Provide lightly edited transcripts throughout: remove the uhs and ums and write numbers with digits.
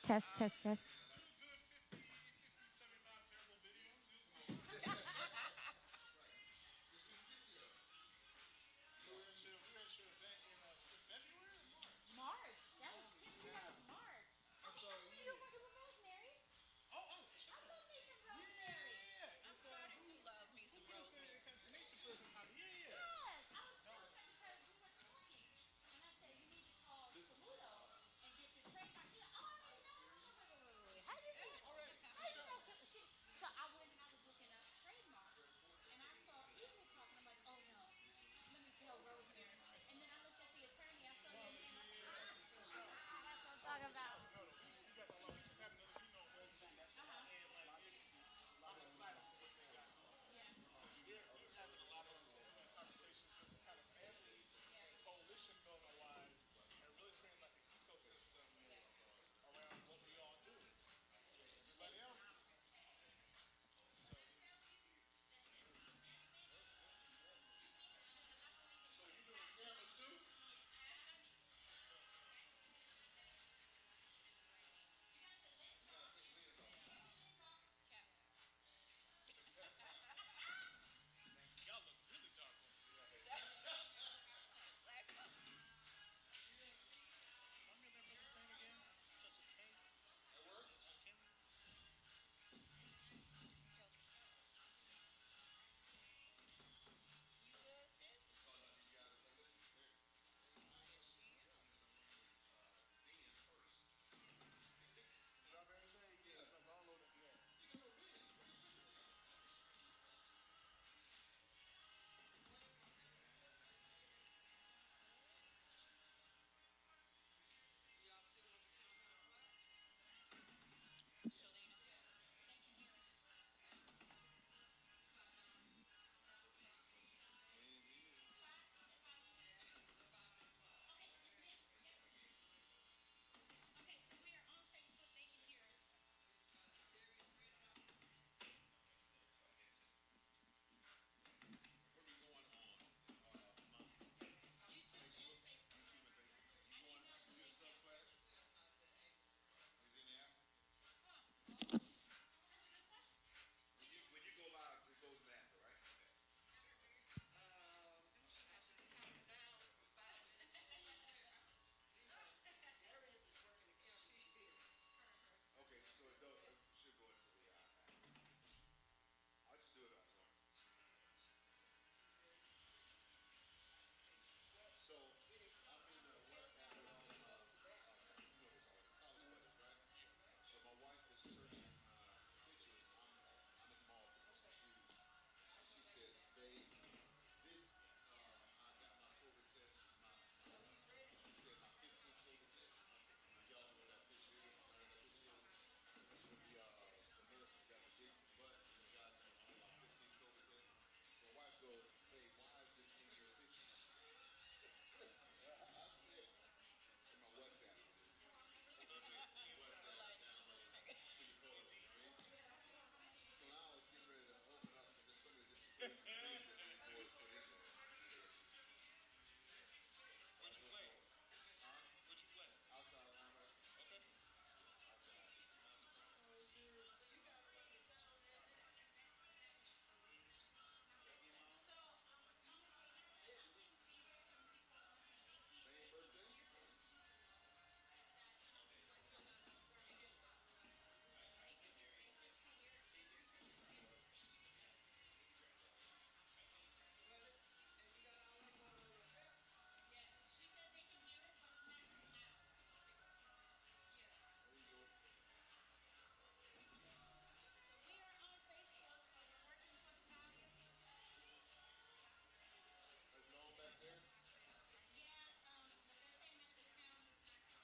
Test, test, test. March. That was 50. That was March. You were working with Rosemary. I love me some Rosemary. I'm starting to love me some Rosemary. Yes, I was so happy because we were talking, and I said you need to call Saludo and get your trademark. She said, oh, I already know. Wait. How do you know? How do you know? So I went and I was looking up trademarks, and I saw Eagle talking. I'm like, oh no, let me tell Rosemary. And then I looked at the attorney. I saw your name. I said, that's what I'm talking about. Yeah. You good, sis? She is. Shalina. Thank you, Harris. Okay, so we are on Facebook. They can hear us. YouTube and Facebook. I emailed the link. That's a good question. She said they can hear us, but it's not really loud. So we are on Facebook. We're working for the volume. Yeah, but they're saying that the sound is not coming.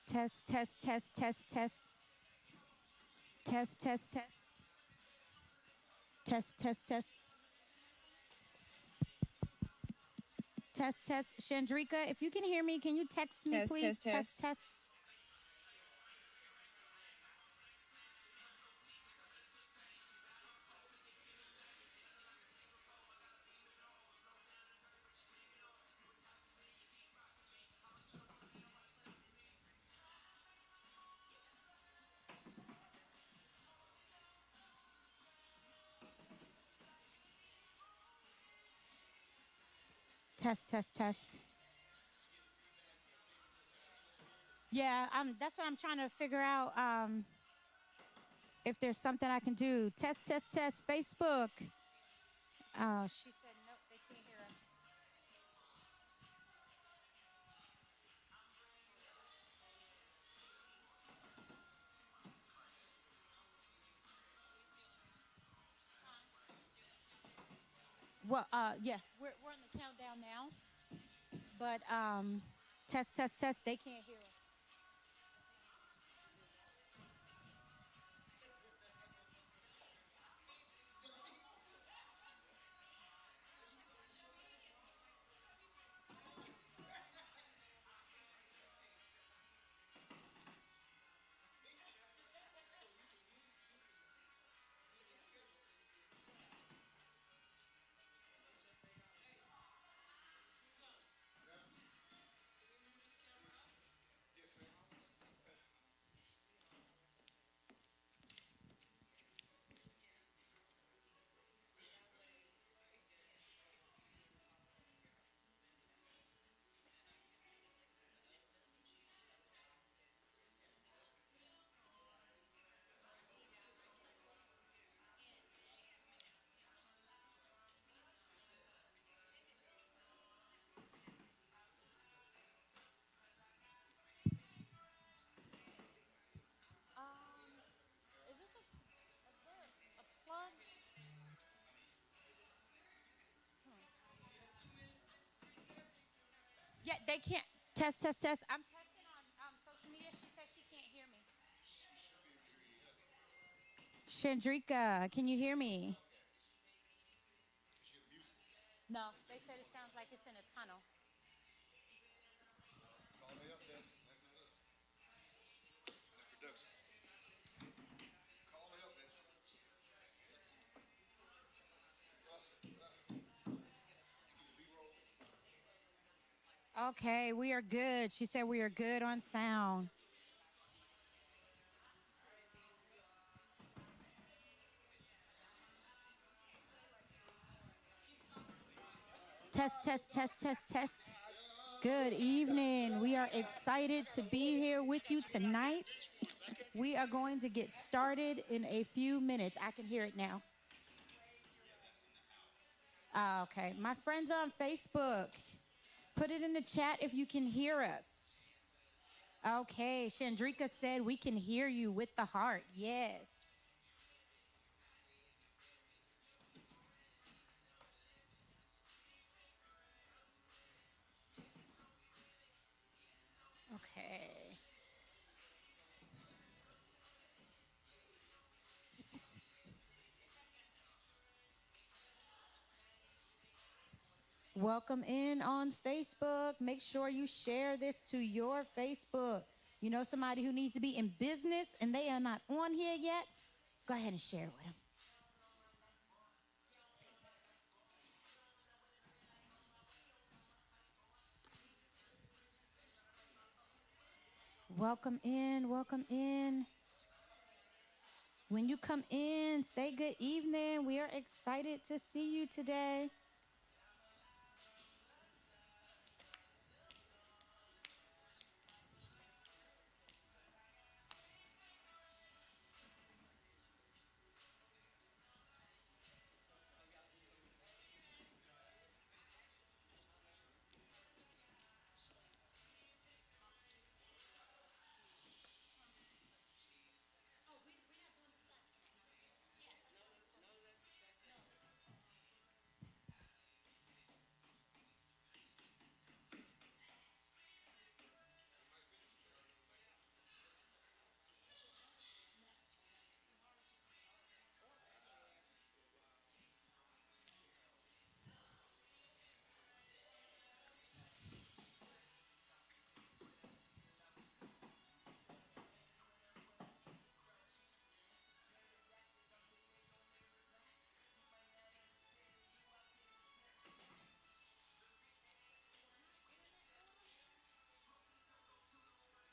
Test, test, test, test, test. Test, test, test. Test, test, test. Test, test. Chandrika, if you can hear me, can you text me, Test, please? test, test. Test. Test, test, test. Yeah, that's what I'm trying to figure out. If there's something I can do. Test, test, test. Facebook. Oh, she said nope, they can't hear us. Well, yeah, we're on the countdown now, but test, test, test. They can't hear us. Is this a plug? Yeah, they can't. Test, test, test. I'm testing on social media. She says she can't hear me. Chandrika, can you hear me? No, they said it sounds like it's in a tunnel. Okay, we are good. She said we are good on sound. Test, test, test, test, test. Good evening. We are excited to be here with you tonight. We are going to get started in a few minutes. I can hear it now. Okay. My friends on Facebook, put it in the chat if you can hear us. Okay. Chandrika said we can hear you with the heart. Yes. Okay. Welcome in on Facebook. Make sure you share this to your Facebook. You know somebody who needs to be in business and they are not on here yet? Go ahead and share it with them. Welcome in, welcome in. When you come in, say good evening. We are excited to see you today.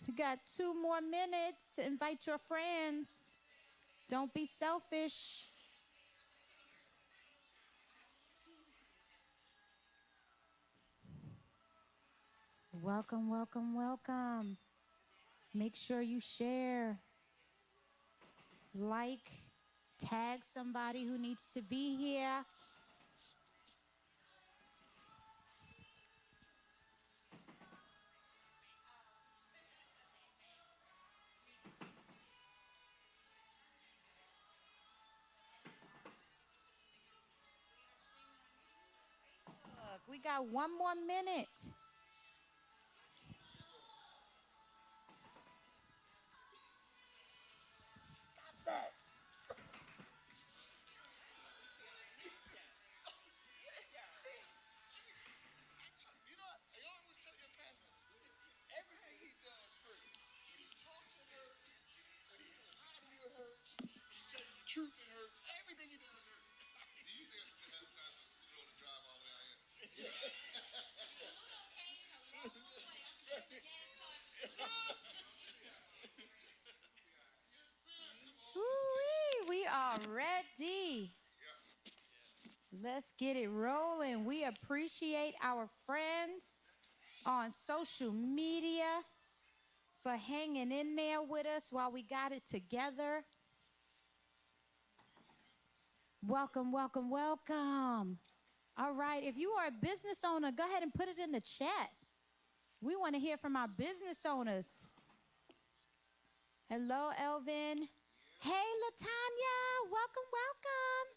You got 2 more minutes to invite your friends. Don't be selfish. Welcome, welcome, welcome. Make sure you share, like, tag somebody who needs to be here. Look, we got one more minute. Truth, it hurts. Everything he does hurts. Do you think I should have time to drive all the way out here? Ooh-wee, we are ready. Let's get it rolling. We appreciate our friends on social media for hanging in there with us while we got it together. Welcome, welcome, welcome. All right, if you are a business owner, go ahead and put it in the chat. We want to hear from our business owners. Hello, Elvin. Hey, Latanya. Welcome, welcome.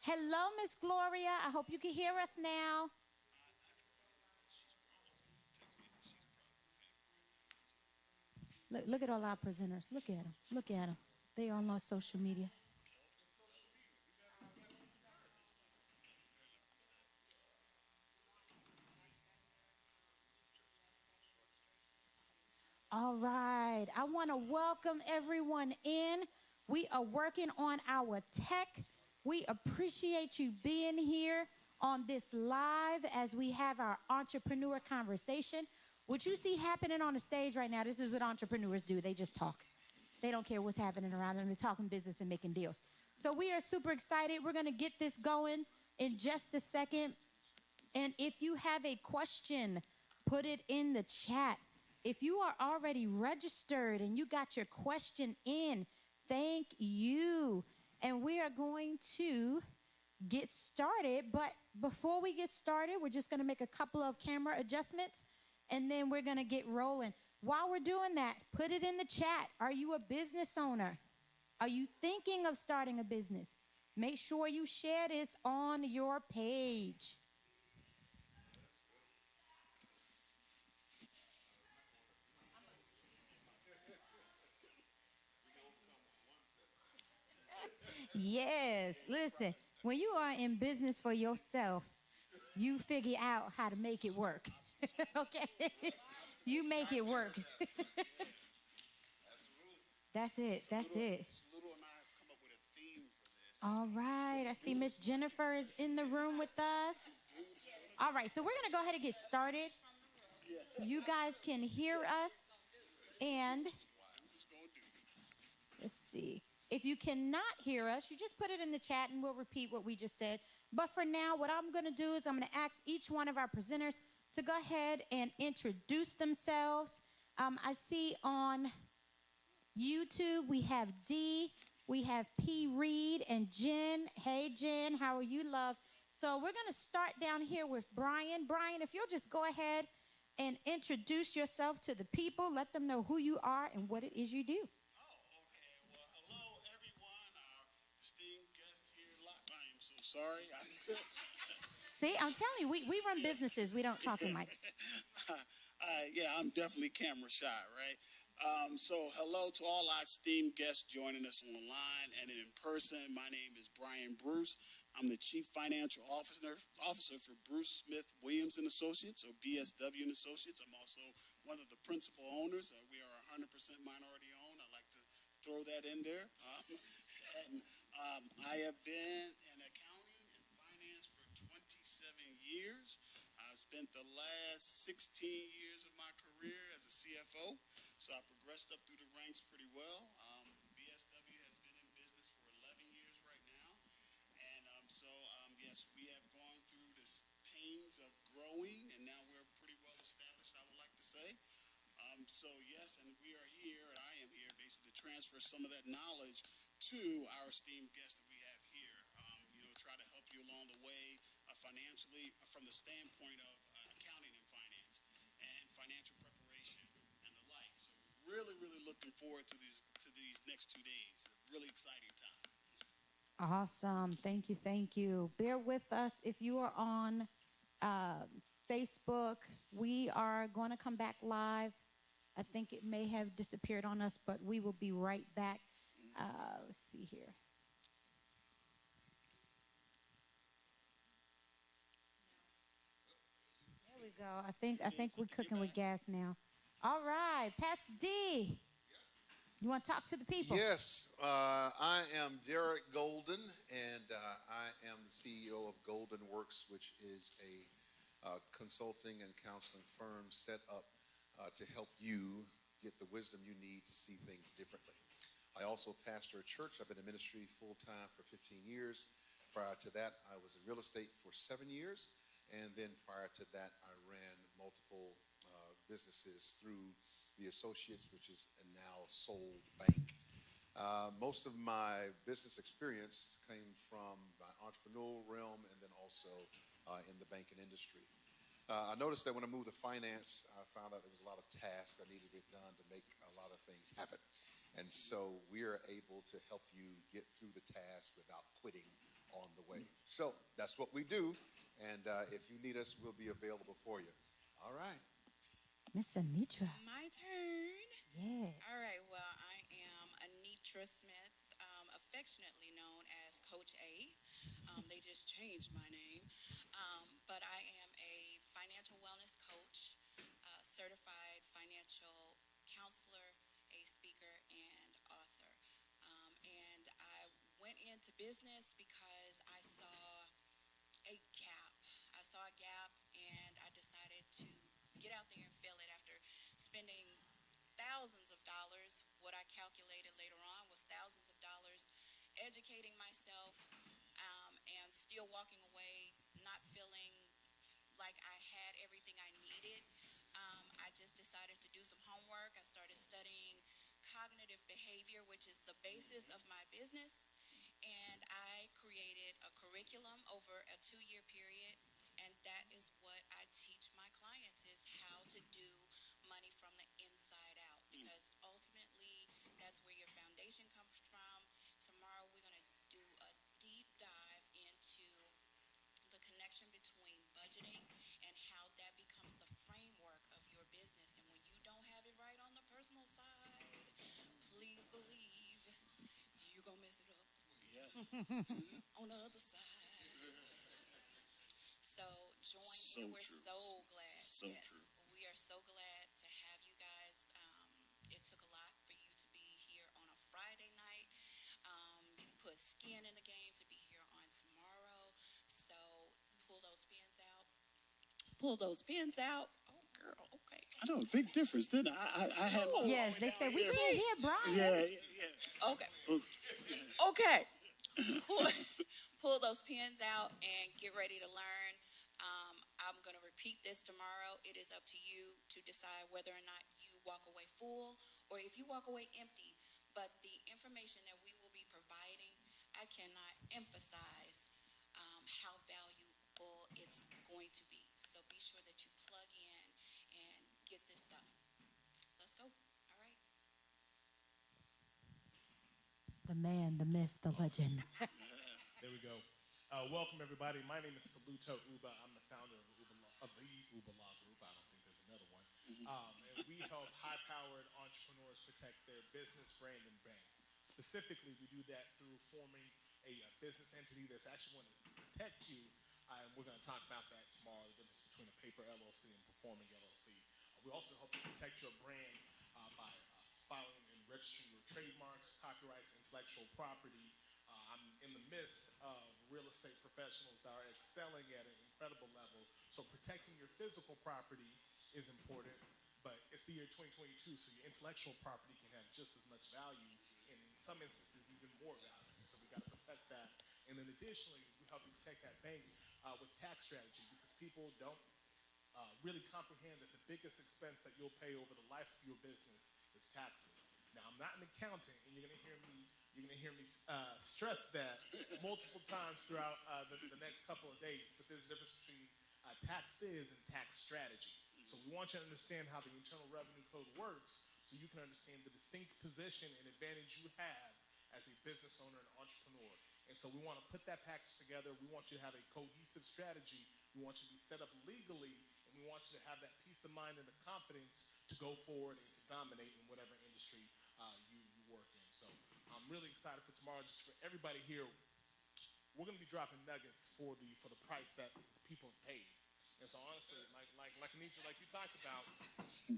Hello, Miss Gloria. I hope you can hear us now. Look at all our presenters. Look at them. Look at them. They all on social media. All right. I want to welcome everyone in. We are working on our tech. We appreciate you being here on this live as we have our entrepreneur conversation. What you see happening on the stage right now, this is what entrepreneurs do. They just talk. They don't care what's happening around them. They're talking business and making deals. So we are super excited. We're going to get this going in just a second. And if you have a question, put it in the chat. If you are already registered and you got your question in, thank you. And we are going to get started. But before we get started, we're just going to make a couple of camera adjustments, and then we're going to get rolling. While we're doing that, put it in the chat. Are you a business owner? Are you thinking of starting a business? Make sure you share this on your page. Yes, listen, when you are in business for yourself, you figure out how to make it work. Okay? You make it work. That's it. That's it. All right. I see Miss Jennifer is in the room with us. All right. So we're going to go ahead and get started. You guys can hear us. And let's see. If you cannot hear us, you just put it in the chat and we'll repeat what we just said. But for now, what I'm going to do is I'm going to ask each one of our presenters to go ahead and introduce themselves. I see on YouTube we have D, we have P. Reed, and Jen. Hey, Jen, how are you, love? So we're going to start down here with Brian. Brian, if you'll just go ahead and introduce yourself to the people, let them know who you are and what it is you do. Sorry. See, I'm telling you, we run businesses. We don't talk in mics. Yeah, I'm definitely camera shy, right? So hello to all our esteemed guests joining us online and in person. My name is Brian Bruce. I'm the Chief Financial Officer for Bruce Smith Williams and Associates, or BSW and Associates. I'm also one of the principal owners. We are 100% minority owned. I like to throw that in there. I have been in accounting and finance for 27 years. I spent the last 16 years of my career as a CFO, so I progressed up through the ranks pretty well. BSW has been in business for 11 years right now, and yes, we have gone through the pains of growing, and now we're pretty well established. I would transfer some of that knowledge to our esteemed guests that we have here. Try to help you along the way financially from the standpoint of accounting and finance and financial preparation and the like. So really, really looking forward to these next 2 days. Really exciting time. Awesome. Thank you. Thank you. Bear with us if you are on Facebook. We are going to come back live. I think it may have disappeared on us, but we will be right back. Let's see here. There we go. I think we're cooking with gas now. All right, Pastor D. You want to talk to the people? Yes, I am Derek Golden, and I am the CEO of Golden Works, which is a consulting and counseling firm set up to help you get the wisdom you need to see things differently. I also pastor a church. I've been in ministry full-time for 15 years. Prior to that, I was in real estate for 7 years, and then prior to that, I ran multiple businesses through the Associates, which is a now sold bank. Most of my business experience came from my entrepreneurial realm and then also in the banking industry. I noticed that when I moved to finance, I found out there was a lot of tasks that needed to be done to make a lot of things happen. And so we are able to help you get through the task without quitting on the way. So that's what we do. And if you need us, we'll be available for you. All right. Miss Anitra. My turn. Yeah. All right. Well, I am Anitra Smith, affectionately known as Coach A. They just changed my name. But I am a financial wellness coach, certified financial counselor, a speaker, and author. And I went into business because I saw a gap. I saw a gap, and I decided to get out there and fill it after spending thousands of dollars. What I calculated later on was thousands of dollars educating myself, and still walking away not feeling like I had everything I needed. I just decided to do some homework. I started studying cognitive behavior, which is the basis of my business, and I created a curriculum over a 2-year period. And that is what I teach my clients, is how to do money from the inside out. Because ultimately, that's where your foundation comes from. Tomorrow, we're going to do a deep dive into the connection between budgeting and how that becomes the framework of your business. And when you don't have it right on the personal side, please believe you're going to mess it up. Yes. On the other side. So join So in. We're true. so glad. So yes, true. we are so glad to have you guys. It took a lot for you to be here on a Friday night. You put skin in the game to be here on tomorrow. So pull those pins out. Pull those pins out. Oh, girl. Okay. I know, big difference, didn't I? I had my Yes, they said we here. can't hear Brian. Yeah. Okay. Okay. Pull those pins out and get ready to learn. I'm going to repeat this tomorrow. It is up to you to decide whether or not you walk away full or if you walk away empty. But the information that we will be providing, I cannot emphasize how valuable it's going to be. So be sure that you plug in and get this stuff. Let's go. All right. The man, the myth, the legend. There we go. Welcome, everybody. My name is Saluto Uba. I'm the founder of the Uba Law Group. I don't think there's another one. And we help high-powered entrepreneurs protect their business, brand, and bank. Specifically, we do that through forming a business entity that's actually going to protect you. And we're going to talk about that tomorrow, the difference between a paper LLC and performing LLC. We also help you protect your brand by filing and registering your trademarks, copyrights, intellectual property. I'm in the midst of real estate professionals that are excelling at an incredible level. So protecting your physical property is important, but it's the year 2022, so your intellectual property can have just as much value, and in some instances even more value. So we got to protect that. And then additionally, we help you protect that bank with tax strategy, because people don't really comprehend that the biggest expense that you'll pay over the life of your business is taxes. Now, I'm not an accountant, and you're gonna hear me stress that multiple times throughout the next couple of days. But there's a difference between taxes and tax strategy. So we want you to understand how the Internal Revenue Code works, so you can understand the distinct position and advantage you have as a business owner and entrepreneur. And so we want to put that package together. We want you to have a cohesive strategy. We want you to be set up legally, and we want you to have that peace of mind and the confidence to go forward and to dominate in whatever industry you work in. So I'm really excited for tomorrow. Just for everybody here, we're going to be dropping nuggets for the price that people have paid. And so honestly, like Anitra, like you talked about,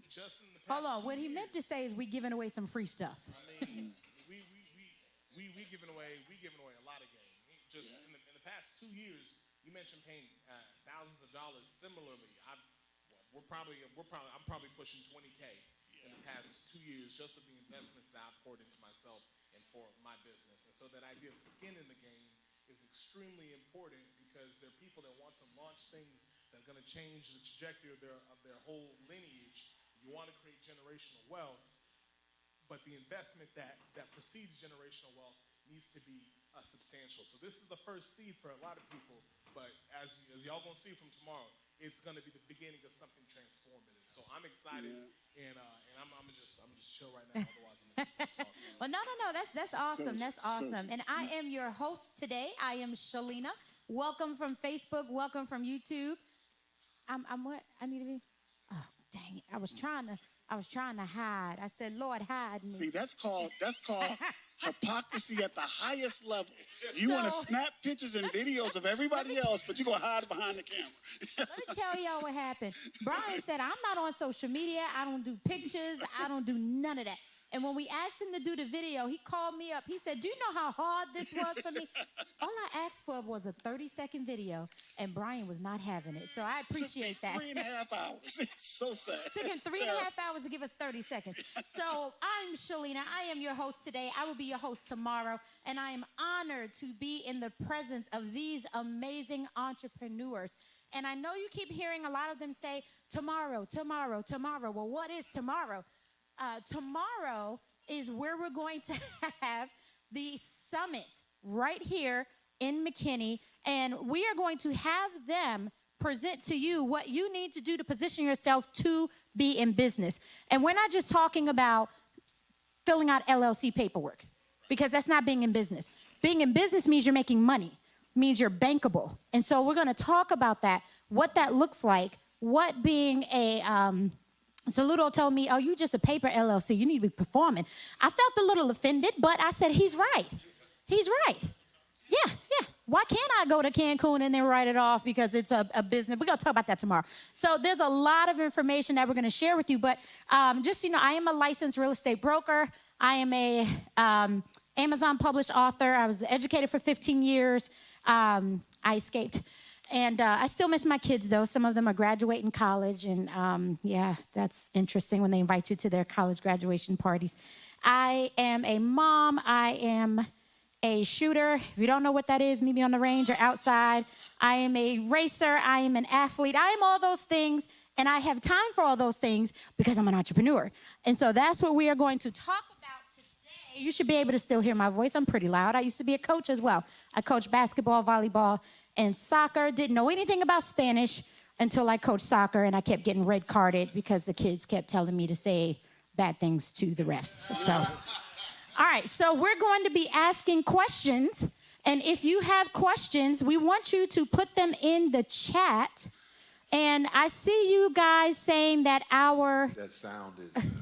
just in the past Hold on. What he meant to say is we giving away some free stuff. I mean, we giving away a lot of game. Just in the past 2 years, you mentioned paying thousands of dollars. Similarly, I'm probably pushing $20K in the past 2 years just of the investments that I've poured into myself and for my business. And so that idea of skin in the game is extremely important, because there are people that want to launch things that are going to change the trajectory of their whole lineage. You want to create generational wealth, but the investment that precedes generational wealth needs to be substantial. So this is the first seed for a lot of people, but as y'all gonna see from tomorrow, it's gonna be the beginning of something transformative. So I'm excited, and I'm just chill right now. Otherwise, I'm gonna talk. Well, no. That's awesome. That's awesome. And I am your host today. I am Shalina. Welcome from Facebook. Welcome from YouTube. I'm what? I need to be. Oh, dang it! I was trying to hide. I said, Lord, hide me. See, that's called hypocrisy at the highest level. You want to snap pictures and videos of everybody else, but you're going to hide behind the camera. Let me tell y'all what happened. Brian said, I'm not on social media. I don't do pictures. I don't do none of that. And when we asked him to do the video, he called me up. He said, do you know how hard this was for me? All I asked for was a 30-second video, and Brian was not having it. So I appreciate that. 3.5 hours. It's so sad. It took him 3.5 hours to give us 30 seconds. So I'm Shalina. I am your host today. I will be your host tomorrow. And I am honored to be in the presence of these amazing entrepreneurs. And I know you keep hearing a lot of them say, tomorrow, tomorrow, tomorrow. Well, what is tomorrow? Tomorrow is where we're going to have the summit right here in McKinney, and we are going to have them present to you what you need to do to position yourself to be in business. And we're not just talking about filling out LLC paperwork, because that's not being in business. Being in business means you're making money, means you're bankable. And so we're going to talk about that, what that looks like, what being a Saludo told me, oh, you just a paper LLC. You need to be performing. I felt a little offended, but I said, he's right. He's right. Yeah. Why can't I go to Cancun and then write it off because it's a business? We're going to talk about that tomorrow. So there's a lot of information that we're going to share with you. But just so you know, I am a licensed real estate broker. I am a Amazon published author. I was educated for 15 years. I escaped. And I still miss my kids, though. Some of them are graduating college. And, yeah, that's interesting when they invite you to their college graduation parties. I am a mom. I am a shooter. If you don't know what that is, meet me on the range or outside. I am a racer. I am an athlete. I am all those things. And I have time for all those things because I'm an entrepreneur. And so that's what we are going to talk about today. You should be able to still hear my voice. I'm pretty loud. I used to be a coach as well. I coached basketball, volleyball, and soccer. Didn't know anything about Spanish until I coached soccer, and I kept getting red carded because the kids kept telling me to say bad things to the refs. So, all right, so we're going to be asking questions, and if you have questions, we want you to put them in the chat. And I see you guys saying that That sound is...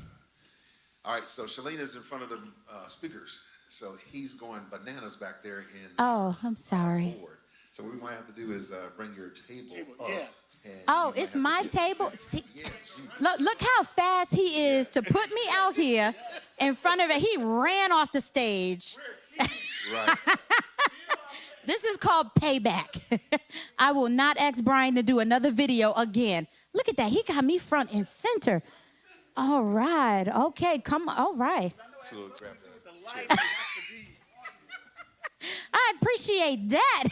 All right, so Shalina's in front of the speakers, so he's going bananas back there in... Oh, I'm sorry. Board. So what we might have to do is bring your table up. Yeah. Oh, it's my table. See, look how fast he is to put me out here in front of it. He ran off the stage. Right. This is called payback. I will not ask Brian to do another video again. Look at that. He got me front and center. All right. Okay, come on. All right. So grab the chair. I appreciate that.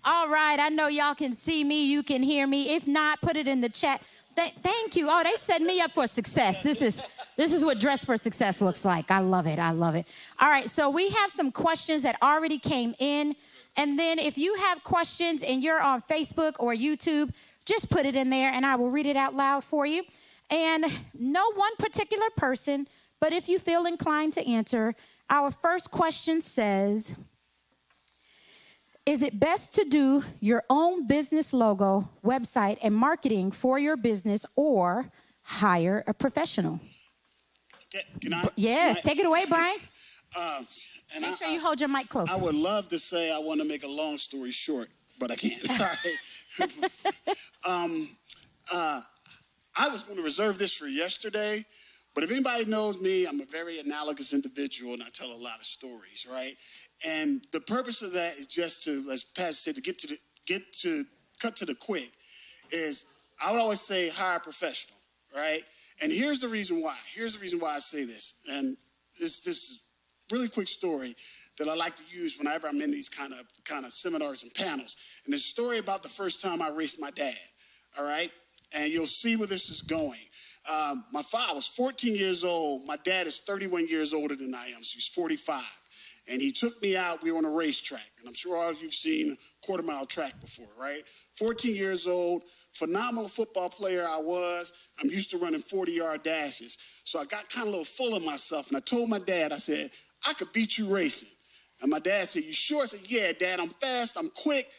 All right, I know y'all can see me, you can hear me. If not, put it in the chat. Thank you. Oh, they set me up for success. This is This is what Dress for Success looks like. I love it. I love it. All right, so we have some questions that already came in. And then if you have questions and you're on Facebook or YouTube, just put it in there and I will read it out loud for you. And no one particular person, but if you feel inclined to answer, our first question says, is it best to do your own business logo, website, and marketing for your business or hire a professional? Yes, take it away, Brian. Make sure you hold your mic close. I would love to say I want to make a long story short, but I can't. I was going to reserve this for yesterday, but if anybody knows me, I'm a very analogous individual, and I tell a lot of stories, right? And the purpose of that is just to, as Pastor said, to cut to the quick. Is I would always say hire a professional, right? And here's the reason why. Here's the reason why I say this. And this is a really quick story that I like to use whenever I'm in these kind of seminars and panels. And it's a story about the first time I raced my dad, all right? And you'll see where this is going. My father was 14 years old. My dad is 31 years older than I am, so he's 45. And he took me out. We were on a racetrack. And I'm sure all of you have seen a quarter-mile track before, right? 14 years old, phenomenal football player I was. I'm used to running 40-yard dashes. So I got kind of a little full of myself. And I told my dad, I said, I could beat you racing. And my dad said, you sure? I said, yeah, Dad, I'm fast. I'm quick.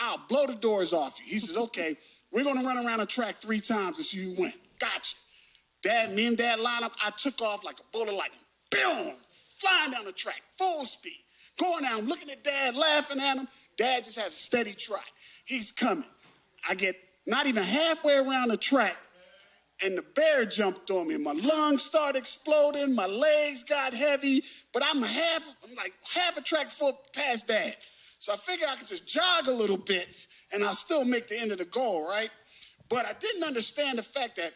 I'll blow the doors off you. He says, okay, we're going to run around the track 3 times and see who wins. Gotcha. Me and Dad line up. I took off like a bolt of lightning. Boom! Flying down the track, full speed. Going down, looking at Dad, laughing at him. Dad just has a steady trot. He's coming. I get not even halfway around the track, and the bear jumped on me. My lungs started exploding. My legs got heavy, but I'm like half a track full past Dad. So I figured I could just jog a little bit, and I'll still make the end of the goal, right? But I didn't understand the fact that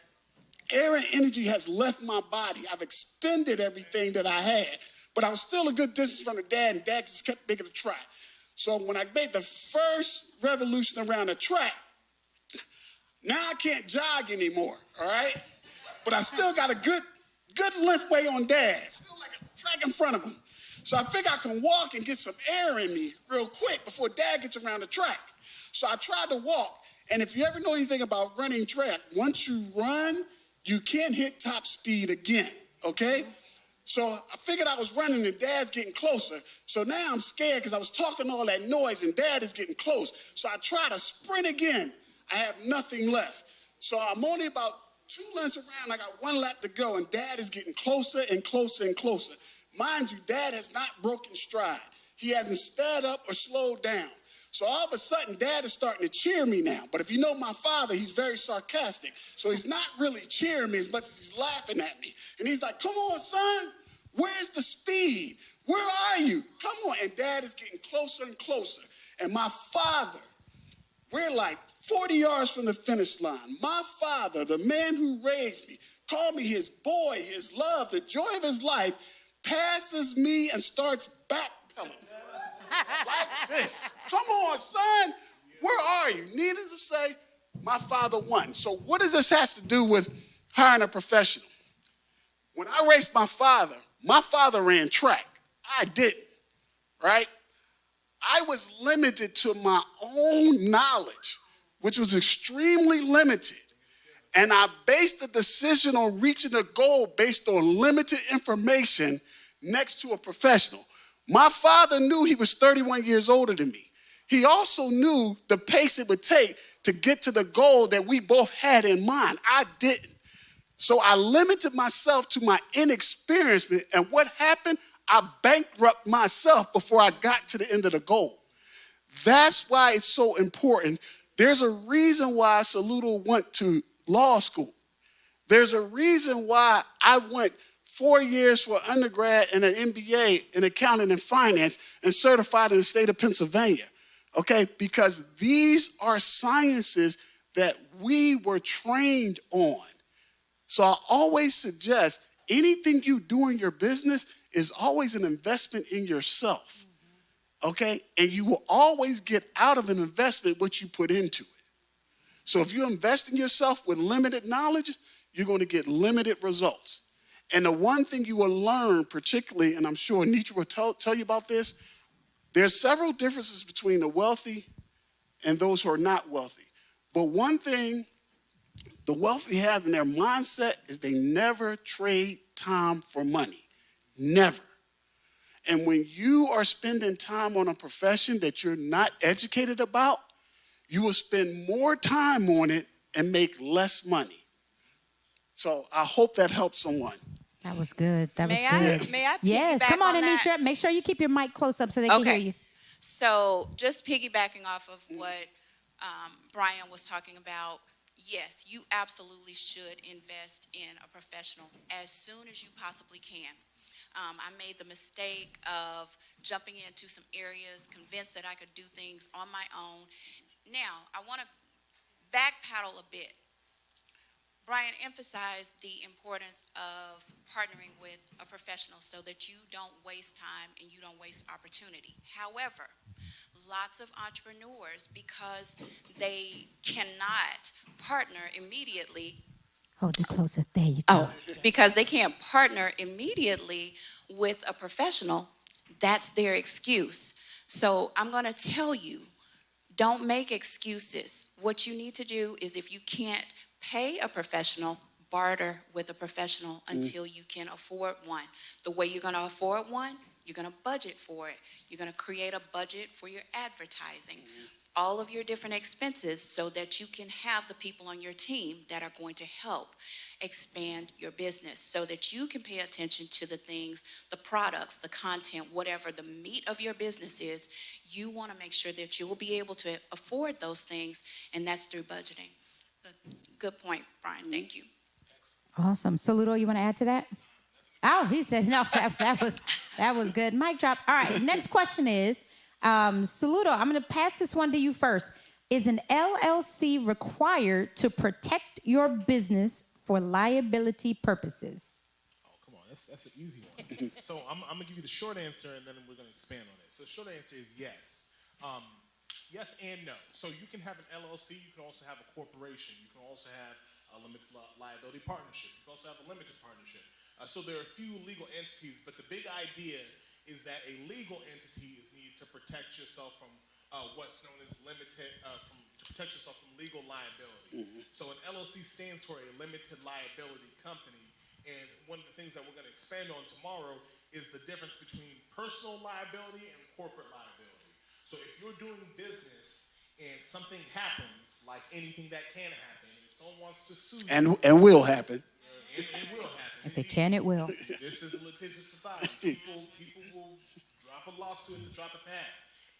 air and energy has left my body. I've expended everything that I had, but I was still a good distance from the Dad, and Dad just kept making a try. So when I made the first revolution around the track, now I can't jog anymore, all right? But I still got a good length way on Dad, still like a track in front of him. So I figure I can walk and get some air in me real quick before Dad gets around the track. So I tried to walk, and if you ever know anything about running track, once you run, you can't hit top speed again, okay? So I figured I was running and Dad's getting closer. So now I'm scared because I was talking all that noise and Dad is getting close. So I try to sprint again. I have nothing left. So I'm only about 2 lengths around. I got 1 lap to go and Dad is getting closer and closer and closer. Mind you, Dad has not broken stride. He hasn't sped up or slowed down. So all of a sudden, Dad is starting to cheer me now. But if you know my father, he's very sarcastic. So he's not really cheering me as much as he's laughing at me. And he's like, come on, son. Where's the speed? Where are you? Come on. And Dad is getting closer and closer. And my father, we're like 40 yards from the finish line. My father, the man who raised me, called me his boy, his love, the joy of his life, passes me and starts backpedaling. Like this. Come on, son. Where are you? Needless to say, my father won. So what does this have to do with hiring a professional? When I raced my father ran track. I didn't, right? I was limited to my own knowledge, which was extremely limited. And I based the decision on reaching a goal based on limited information next to a professional. My father knew he was 31 years older than me. He also knew the pace it would take to get to the goal that we both had in mind. I didn't. So I limited myself to my inexperience. And what happened? I bankrupted myself before I got to the end of the goal. That's why it's so important. There's a reason why Saludo went to law school. There's a reason why I went 4 years for undergrad and an MBA in accounting and finance and certified in the state of Pennsylvania, okay? Because these are sciences that we were trained on. So I always suggest anything you do in your business is always an investment in yourself, okay? And you will always get out of an investment what you put into it. So if you invest in yourself with limited knowledge, you're going to get limited results. And the one thing you will learn, particularly, and I'm sure Nietzsche will tell you about this, there's several differences between the wealthy and those who are not wealthy. But one thing the wealthy have in their mindset is they never trade time for money. Never. And when you are spending time on a profession that you're not educated about, you will spend more time on it and make less money. So I hope that helps someone. That was good. That was May good. may I Yes, piggyback come on, on that? Anitra. Make sure you keep your mic close up so they can hear you. So just piggybacking off of what Brian was talking about, yes, you absolutely should invest in a professional as soon as you possibly can. I made the mistake of jumping into some areas, convinced that I could do things on my own. Now, I want to backpedal a bit. Brian emphasized the importance of partnering with a professional so that you don't waste time and you don't waste opportunity. However, lots of entrepreneurs, because they cannot partner immediately, Hold it closer. There you go. because they can't partner immediately with a professional, that's their excuse. So I'm going to tell you, don't make excuses. What you need to do is, if you can't pay a professional, barter with a professional until you can afford one. The way you're going to afford one, you're going to budget for it. You're going to create a budget for your advertising, all of your different expenses, so that you can have the people on your team that are going to help expand your business, so that you can pay attention to the things, the products, the content, whatever the meat of your business is. You want to make sure that you will be able to afford those things, and that's through budgeting. Good point, Brian. Thank you. Awesome. Saludo, you want to add to that? Oh, he said no. That was good. Mic drop. All right. Next question is, Saludo, I'm going to pass this one to you first. Is an LLC required to protect your business for liability purposes? Oh, come on, that's an easy one. So I'm gonna give you the short answer, and then we're gonna expand on it. So the short answer is yes. Yes and no. So you can have an LLC. You can also have a corporation. You can also have a limited liability partnership. You can also have a limited partnership. So there are a few legal entities, but the big idea is that a legal entity is needed to protect yourself from what's known as to protect yourself from legal liability. So an LLC stands for a limited liability company. And one of the things that we're going to expand on tomorrow is the difference between personal liability and corporate liability. So if you're doing business and something happens, like anything that can happen, if someone wants to sue you, And will happen. it will happen. If it can, it will. This is a litigious society. People will drop a lawsuit and drop a hat.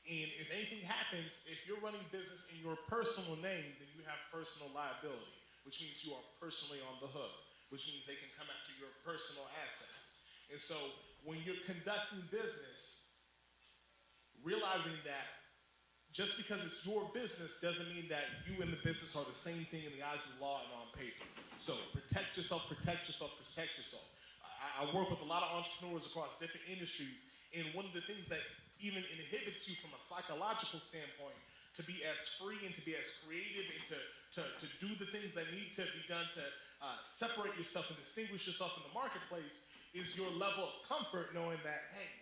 And if anything happens, if you're running business in your personal name, then you have personal liability, which means you are personally on the hook, which means they can come after your personal assets. And so when you're conducting business, realizing that just because it's your business doesn't mean that you and the business are the same thing in the eyes of the law and on paper. So protect yourself, protect yourself, protect yourself. I work with a lot of entrepreneurs across different industries, and one of the things that even inhibits you from a psychological standpoint to be as free and to be as creative and to do the things that need to be done to separate yourself and distinguish yourself in the marketplace is your level of comfort knowing that, hey,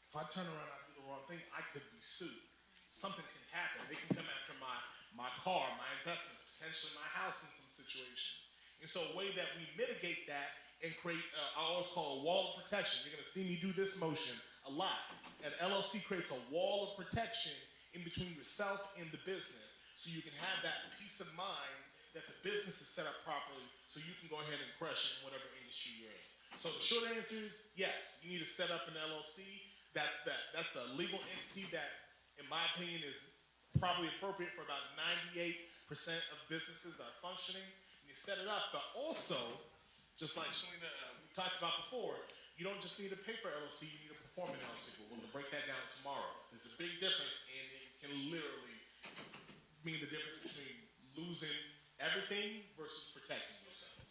if I turn around and I do the wrong thing, I could be sued. Something can happen. They can come after my car, my investments, potentially my house in some situations. And so a way that we mitigate that and create, I always call a wall of protection. You're going to see me do this motion a lot. An LLC creates a wall of protection in between yourself and the business, so you can have that peace of mind that the business is set up properly, so you can go ahead and crush in whatever industry you're in. So the short answer is yes, you need to set up an LLC. That's the legal entity that, in my opinion, is probably appropriate for about 98% of businesses that are functioning. You set it up, but also, just like Shalina we talked about before, you don't just need a paper LLC, you need a performing LLC. We're going to break that down tomorrow. There's a big difference, and it can literally mean the difference between losing everything versus protecting yourself.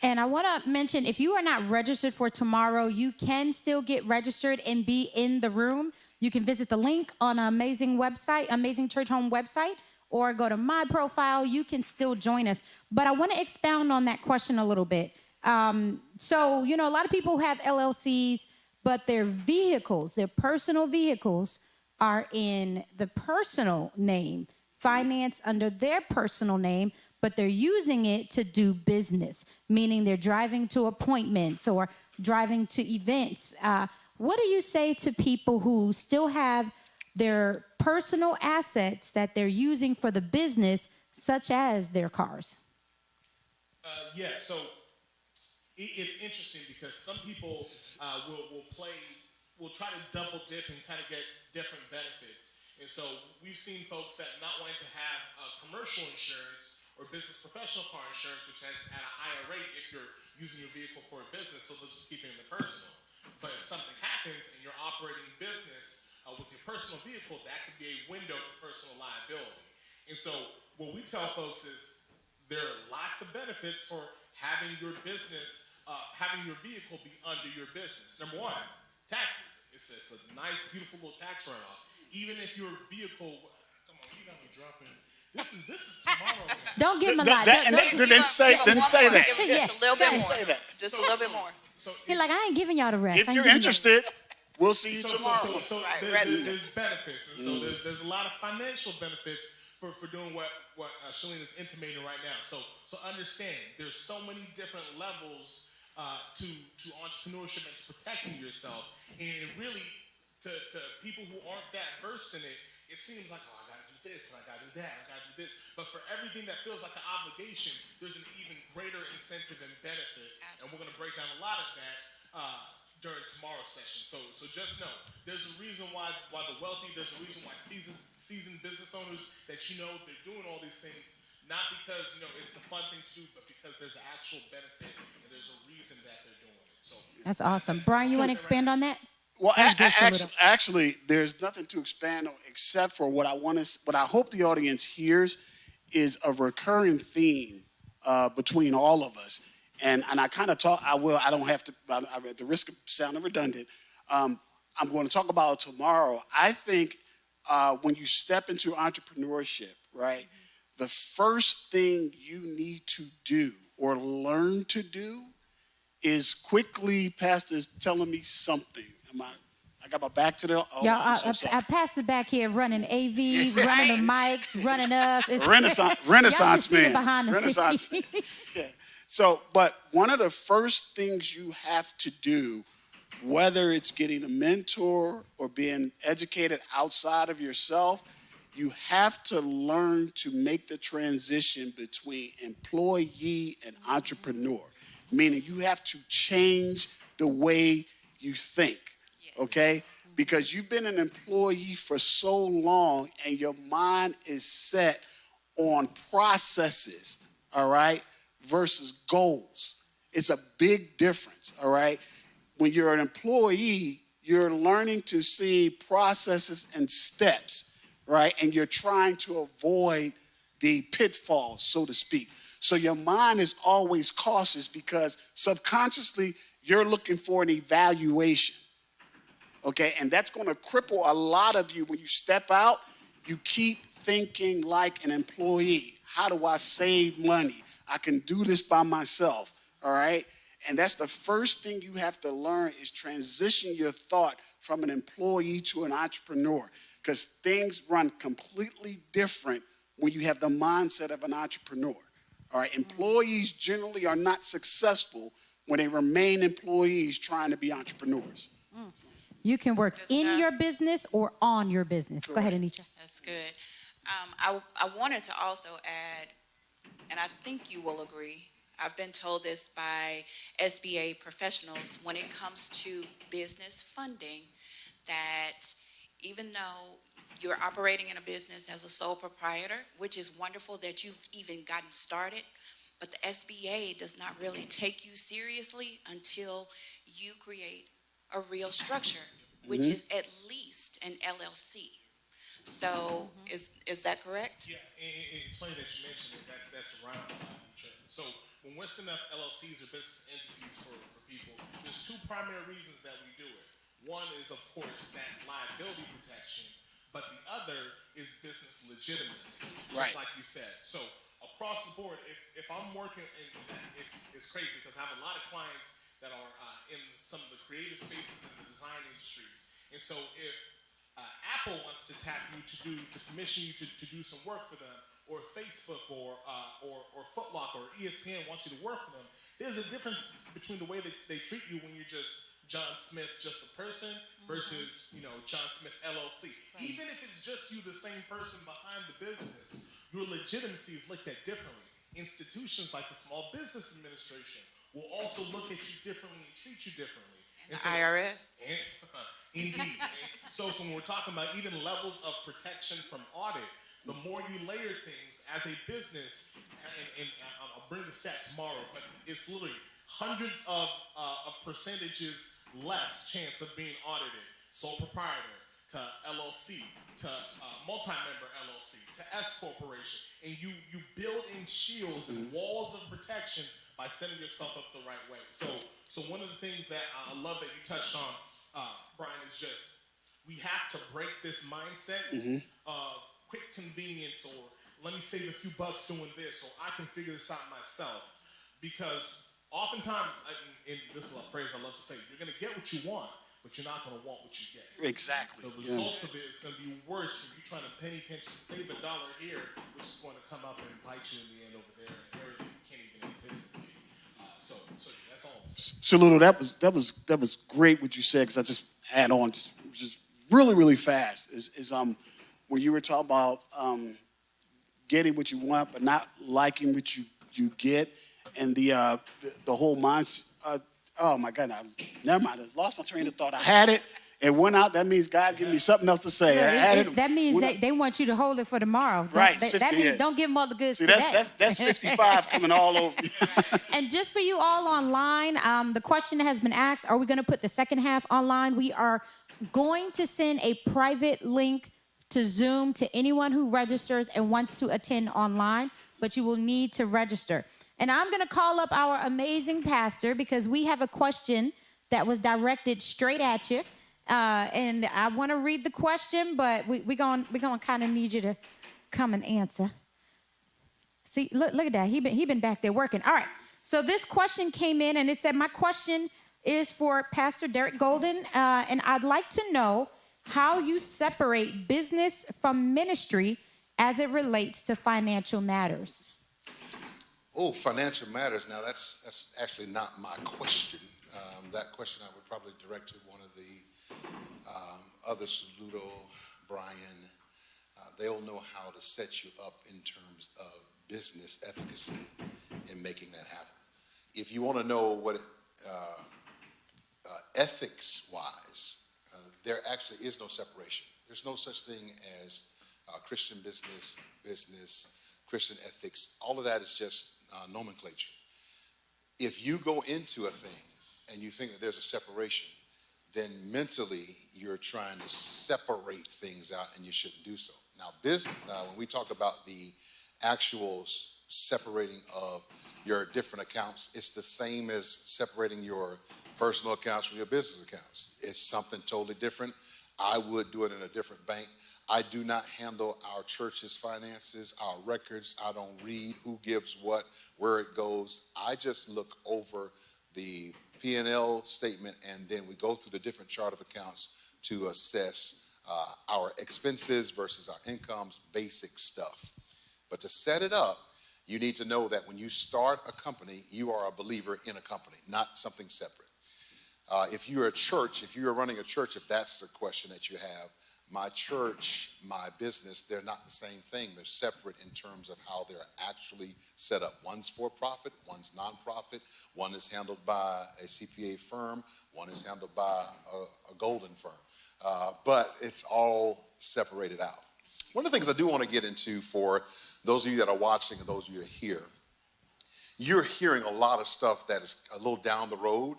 And I want to mention, if you are not registered for tomorrow, you can still get registered and be in the room. You can visit the link on an amazing website, Amazing Church Home website, or go to my profile. You can still join us. But I want to expound on that question a little bit. So, a lot of people have LLCs, but their vehicles, their personal vehicles, are in the personal name, finance under their personal name, but they're using it to do business, meaning they're driving to appointments or driving to events. What do you say to people who still have their personal assets that they're using for the business, such as their cars? So it's interesting because some people will try to double dip and kind of get different benefits. And so we've seen folks that not wanting to have commercial insurance or business professional car insurance, which has at a higher rate if you're using your vehicle for a business, so they'll just keep it in the personal. But if something happens and you're operating business with your personal vehicle, that could be a window to personal liability. And so what we tell folks is there are lots of benefits for having your business, having your vehicle be under your business. Number one, taxes. It's a nice, beautiful little tax runoff. Even if your vehicle, come on, you got me dropping. This is tomorrow. Don't give him a lot. Didn't say that. Give him just a little bit more. Say that. Just a little bit more. He's like, I ain't giving y'all the rest. If you're interested, we'll see you tomorrow. There's benefits, and so there's a lot of financial benefits for doing what Shalene is intimating right now. So understand, there's so many different levels to entrepreneurship and to protecting yourself, and really to people who aren't that versed in it, it seems like, oh, I gotta do this, and I gotta do that, I gotta do this. But for everything that feels like an obligation, there's an even greater incentive and benefit. Absolutely. And we're gonna break down a lot of that during tomorrow's session. So just know, there's a reason why the wealthy, there's a reason why seasoned business owners that they're doing all these things, not because it's a fun thing to do, but because there's an actual benefit and there's a reason that they're doing it. So That's awesome. Brian, you want to expand on that? Well, actually, there's nothing to expand on except for what I hope the audience hears is a recurring theme between all of us. And I kind of talk. I don't have to. At the risk of sounding redundant, I'm going to talk about it tomorrow. I think when you step into entrepreneurship, right, the first thing you need to do or learn to do is quickly. Pastor's telling me something. I got my back to the. Oh, I passed it back here running AV, running the mics, running us. It's Renaissance man. Behind the Renaissance scenes. Yeah. So, but one of the first things you have to do, whether it's getting a mentor or being educated outside of yourself, you have to learn to make the transition between employee and entrepreneur. Meaning you have to change the way you think. Okay? Because you've been an employee for so long and your mind is set on processes, all right, versus goals. It's a big difference, all right? When you're an employee, you're learning to see processes and steps, right? And you're trying to avoid the pitfalls, so to speak. So your mind is always cautious because subconsciously you're looking for an evaluation. Okay, and that's going to cripple a lot of you when you step out. You keep thinking like an employee. How do I save money? I can do this by myself, all right? And that's the first thing you have to learn is transition your thought from an employee to an entrepreneur because things run completely different when you have the mindset of an entrepreneur, all right? Employees generally are not successful when they remain employees trying to be entrepreneurs. You can work in your business or on your business. Go ahead, Anitra. That's good. I wanted to also add, and I think you will agree, I've been told this by SBA professionals when it comes to business funding, that even though you're operating in a business as a sole proprietor, which is wonderful that you've even gotten started, but the SBA does not really take you seriously until you create a real structure, which is at least an LLC. So is that correct? Yeah, it's funny that you mentioned it. That's around a lot. So when we're setting up LLCs or business entities for people, there's two primary reasons that we do it. One is, of course, that liability protection, but the other is business legitimacy, just like you said. So across the board, if I'm working, and it's crazy because I have a lot of clients that are in some of the creative spaces in the design industries. And so if Apple wants to tap you to commission you to do some work for them, or Facebook or Foot Locker or ESPN wants you to work for them, there's a difference between the way that they treat you when you're just John Smith, just a person, versus John Smith LLC. Right. Even if it's just you, the same person behind the business, your legitimacy is looked at differently. Institutions like the Small Business Administration will also look at you differently and treat you differently. And so, IRS. Indeed. So when we're talking about even levels of protection from audit, the more you layer things as a business, and I'll bring the stat tomorrow, but it's literally hundreds of percentages less chance of being audited. Sole proprietor to LLC to multi-member LLC to S corporation, and you build in shields and walls of protection by setting yourself up the right way. So one of the things that I love that you touched on, Brian, is just we have to break this mindset of quick convenience, or let me save a few bucks doing this, or I can figure this out myself. Because oftentimes, and this is a phrase I love to say, you're going to get what you want, but you're not going to want what you get. Exactly. The results of it is going to be worse if you're trying to penny pinch and save $1 here, which is going to come up and bite you in the end over there in an area you can't even anticipate. So that's all. Saludo, that was great what you said, because I just add on just really, really fast is when you were talking about getting what you want but not liking what you get, and the whole mindset. Oh my God! Never mind. I lost my train of thought. I had it. It went out. That means God gave me something else to say. That means they want you to hold it for tomorrow. Right. That means don't give them all the goods See, today. that's 55 coming all over. And just for you all online, the question has been asked, are we going to put the second half online? We are going to send a private link to Zoom to anyone who registers and wants to attend online, but you will need to register. And I'm going to call up our amazing pastor because we have a question that was directed straight at you. And I want to read the question, but we're going to kind of need you to come and answer. See, look at that. He been back there working. All right. So this question came in, and it said, my question is for Pastor Derek Golden, and I'd like to know how you separate business from ministry as it relates to financial matters. Oh, financial matters. Now, that's actually not my question. That question I would probably direct to one of the other Saludo, Brian. They'll know how to set you up in terms of business efficacy in making that happen. If you want to know what ethics-wise, there actually is no separation. There's no such thing as Christian business, Christian ethics. All of that is just nomenclature. If you go into a thing and you think that there's a separation, then mentally you're trying to separate things out, and you shouldn't do so. Now, when we talk about the actual separating of your different accounts, it's the same as separating your personal accounts from your business accounts. It's something totally different. I would do it in a different bank. I do not handle our church's finances, our records. I don't read who gives what, where it goes. I just look over the P&L statement, and then we go through the different chart of accounts to assess our expenses versus our incomes, basic stuff. But to set it up, you need to know that when you start a company, you are a believer in a company, not something separate. If you're a church, if you're running a church, if that's the question that you have, my church, my business, they're not the same thing. They're separate in terms of how they're actually set up. One's for profit, one's nonprofit. One is handled by a CPA firm. One is handled by a golden firm. But it's all separated out. One of the things I do want to get into for those of you that are watching and those of you that are here, you're hearing a lot of stuff that is a little down the road.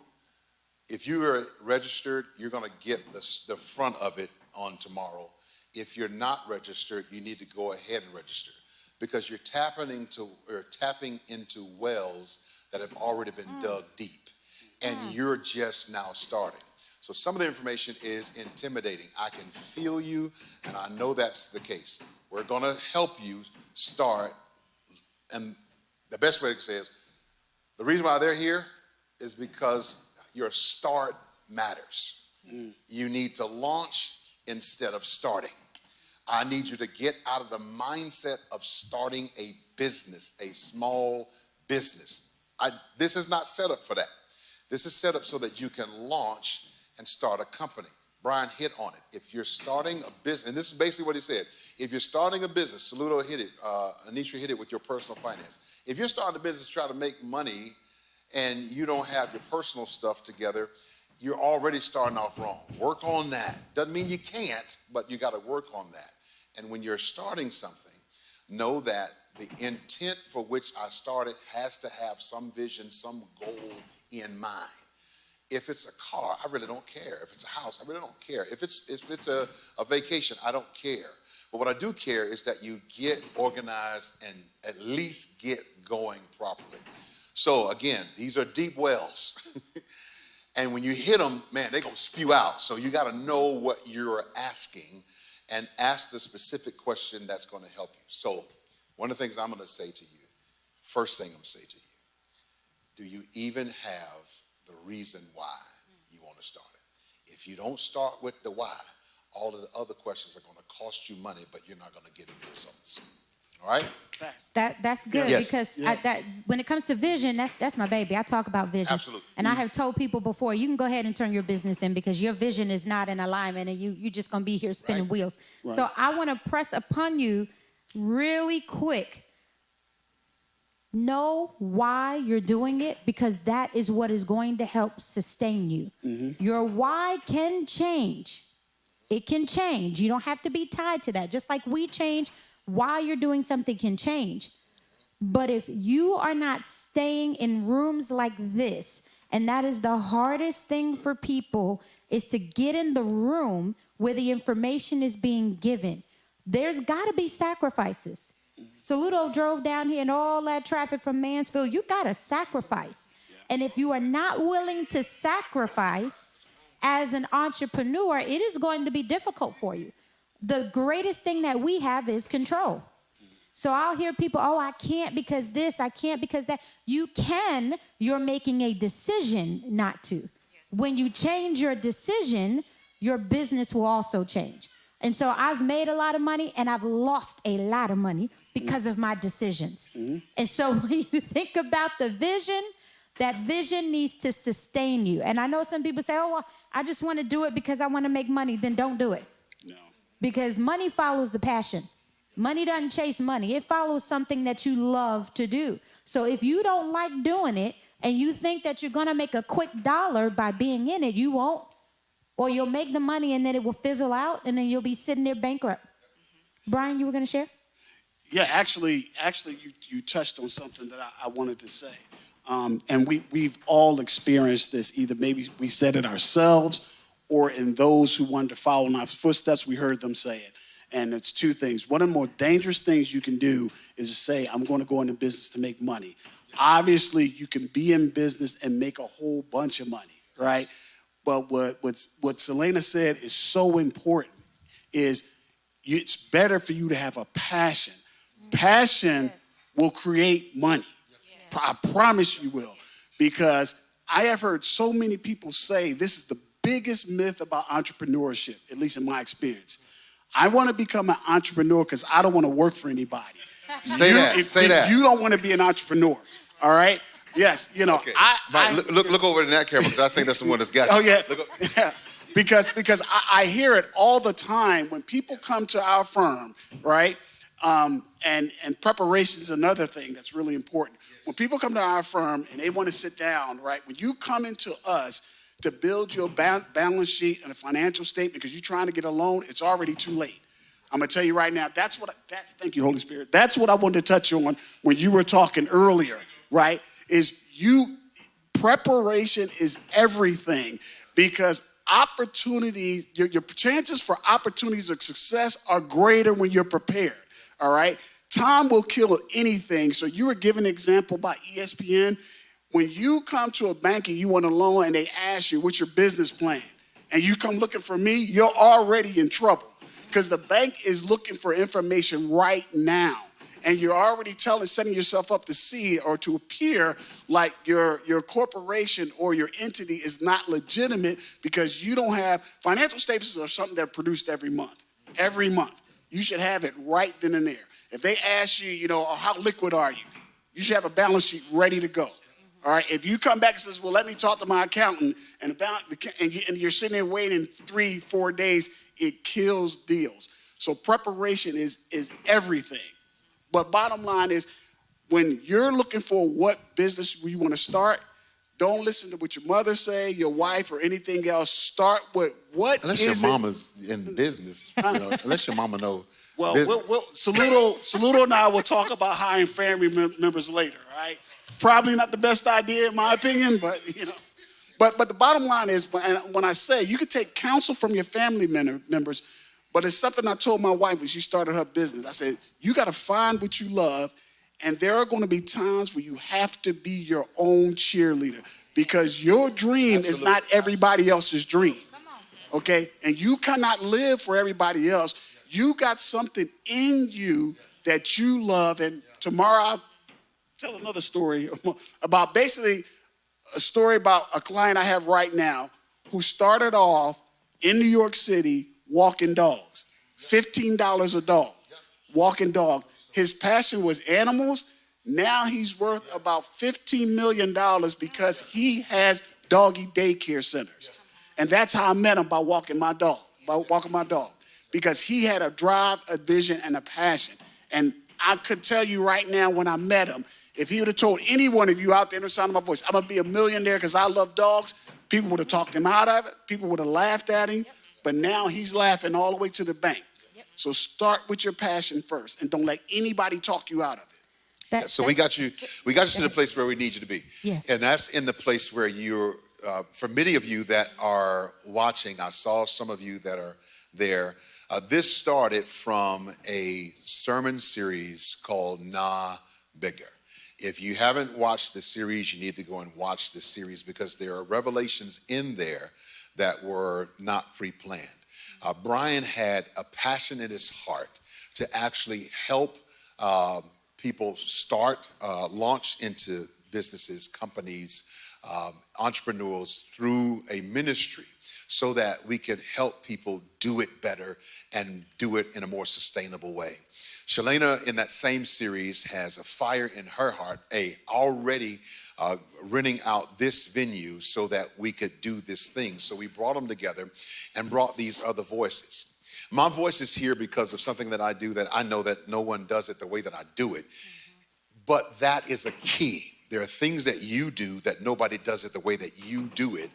If you are registered, you're going to get the front of it on tomorrow. If you're not registered, you need to go ahead and register, because you're tapping into wells that have already been dug deep, and you're just now starting. So some of the information is intimidating. I can feel you, and I know that's the case. We're going to help you start and the best way to say is, the reason why they're here is because your start matters. You need to launch instead of starting. I need you to get out of the mindset of starting a business, a small business. This is not set up for that. This is set up so that you can launch and start a company. Brian hit on it. If you're starting a business, and this is basically what he said, if you're starting a business, Saludo hit it, Anitra hit it with your personal finance. If you're starting a business to try to make money and you don't have your personal stuff together, you're already starting off wrong. Work on that. Doesn't mean you can't, but you got to work on that. And when you're starting something, know that the intent for which I started has to have some vision, some goal in mind. If it's a car, I really don't care. If it's a house, I really don't care. If it's a vacation, I don't care. But what I do care is that you get organized and at least get going properly. So again, these are deep wells. And when you hit them, man, they're going to spew out. So you got to know what you're asking and ask the specific question that's going to help you. So one of the things I'm going to say to you, first thing I'm going to say to you, do you even have the reason why you want to start it? If you don't start with the why, all of the other questions are going to cost you money, but you're not going to get any results. All right? That's good Yes. because when it comes to vision, that's my baby. I talk about vision. Absolutely. And I have told people before, you can go ahead and turn your business in because your vision is not in alignment and you're just going to be here spinning Right. wheels. Right. So I want to press upon you really quick. Know why you're doing it because that is what is going to help sustain you. Your why can change. It can change. You don't have to be tied to that. Just like we change, why you're doing something can change. But if you are not staying in rooms like this, and that is the hardest thing for people, is to get in the room where the information is being given. There's got to be sacrifices. Saludo drove down here and all that traffic from Mansfield. You got to sacrifice. And if you are not willing to sacrifice as an entrepreneur, it is going to be difficult for you. The greatest thing that we have is control. So I'll hear people, oh, I can't because this, I can't because that. You can, you're making a decision not to. Yes. When you change your decision, your business will also change. And so I've made a lot of money and I've lost a lot of money because of my decisions. And so when you think about the vision, that vision needs to sustain you. And I know some people say, oh, well, I just want to do it because I want to make money. Then don't do it. No. Because money follows the passion. Money doesn't chase money. It follows something that you love to do. So if you don't like doing it and you think that you're going to make a quick dollar by being in it, you won't. Or you'll make the money and then it will fizzle out and then you'll be sitting there bankrupt. Brian, you were going to share? Yeah, actually, you touched on something that I wanted to say. And we've all experienced this. Either maybe we said it ourselves or in those who wanted to follow in our footsteps, we heard them say it. And it's two things. One of the more dangerous things you can do is to say, I'm going to go into business to make money. Obviously, you can be in business and make a whole bunch of money, right? But what Selena said is so important is it's better for you to have a passion. Passion will create money. I promise you will. Because I have heard so many people say this is the biggest myth about entrepreneurship, at least in my experience. I want to become an entrepreneur because I don't want to work for anybody. Say that. You don't want to be an entrepreneur, all right? Yes, you know. Okay. Look over in that camera because I think that's the one that's got you. Oh, yeah. Yeah. Because I hear it all the time when people come to our firm, right? And preparation is another thing that's really important. When people come to our firm and they want to sit down, right? When you come into us to build your balance sheet and a financial statement because you're trying to get a loan, it's already too late. I'm going to tell you right now, thank you, Holy Spirit. That's what I wanted to touch on when you were talking earlier, right? Preparation is everything because opportunities, your chances for opportunities of success are greater when you're prepared, all right? Time will kill anything. So you were giving an example by ESPN. When you come to a bank and you want a loan and they ask you, what's your business plan? And you come looking for me, you're already in trouble because the bank is looking for information right now. And you're already setting yourself up to see or to appear like your corporation or your entity is not legitimate because you don't have financial statements are something that are produced every month. Every month. You should have it right then and there. If they ask you, how liquid are you? You should have a balance sheet ready to go. All right. If you come back and says, well, let me talk to my accountant, and you're sitting there waiting 3-4 days, it kills deals. So preparation is everything. But bottom line is, when you're looking for what business you want to start, don't listen to what your mother say, your wife, or anything else. Start with what unless is your it? mama's in the business, unless your mama know. Well, business. Saludo and I will talk about hiring family members later, all right? Probably not the best idea in my opinion, but But the bottom line is, when I say you could take counsel from your family members, but it's something I told my wife when she started her business. I said, you got to find what you love, and there are going to be times where you have to be your own cheerleader because your dream is not everybody else's dream. Okay? And you cannot live for everybody else. You got something in you that you love. And tomorrow I'll tell another story about basically a story about a client I have right now who started off in New York City walking dogs. $15 a dog, walking dog. His passion was animals. Now he's worth about $15 million because he has doggy daycare centers. And that's how I met him, by walking my dog, because he had a drive, a vision, and a passion. And I could tell you right now, when I met him, if he would have told any one of you out there in the sound of my voice, I'm going to be a millionaire because I love dogs, people would have talked him out of it. People would have laughed at him. But now he's laughing all the way to the bank. So start with your passion first, and don't let anybody talk you out of it. So we got you to the place where we need you to be. Yes. And that's in the place where you're, for many of you that are watching, I saw some of you that are there. This started from a sermon series called Nah Bigger. If you haven't watched the series, you need to go and watch the series because there are revelations in there that were not pre-planned. Brian had a passion in his heart to actually help people start, launch into businesses, companies, entrepreneurs through a ministry so that we can help people do it better and do it in a more sustainable way. Shalana, in that same series, has a fire in her heart, already renting out this venue so that we could do this thing. So we brought them together and brought these other voices. My voice is here because of something that I do that I know that no one does it the way that I do it. But that is a key. There are things that you do that nobody does it the way that you do it.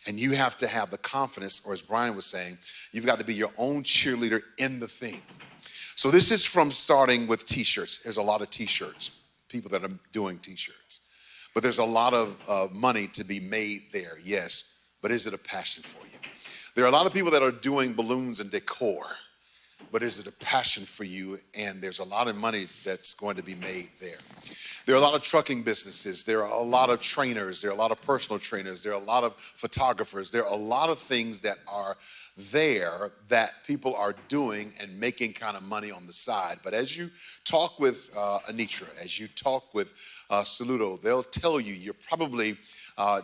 And you have to have the confidence, or as Brian was saying, you've got to be your own cheerleader in the thing. So this is from starting with T-shirts. There's a lot of T-shirts, people that are doing T-shirts. But there's a lot of money to be made there, yes. But is it a passion for you? There are a lot of people that are doing balloons and decor. But is it a passion for you? And there's a lot of money that's going to be made there. There are a lot of trucking businesses. There are a lot of trainers. There are a lot of personal trainers. There are a lot of photographers. There are a lot of things that are there that people are doing and making kind of money on the side. But as you talk with Anitra, as you talk with Saludo, they'll tell you you're probably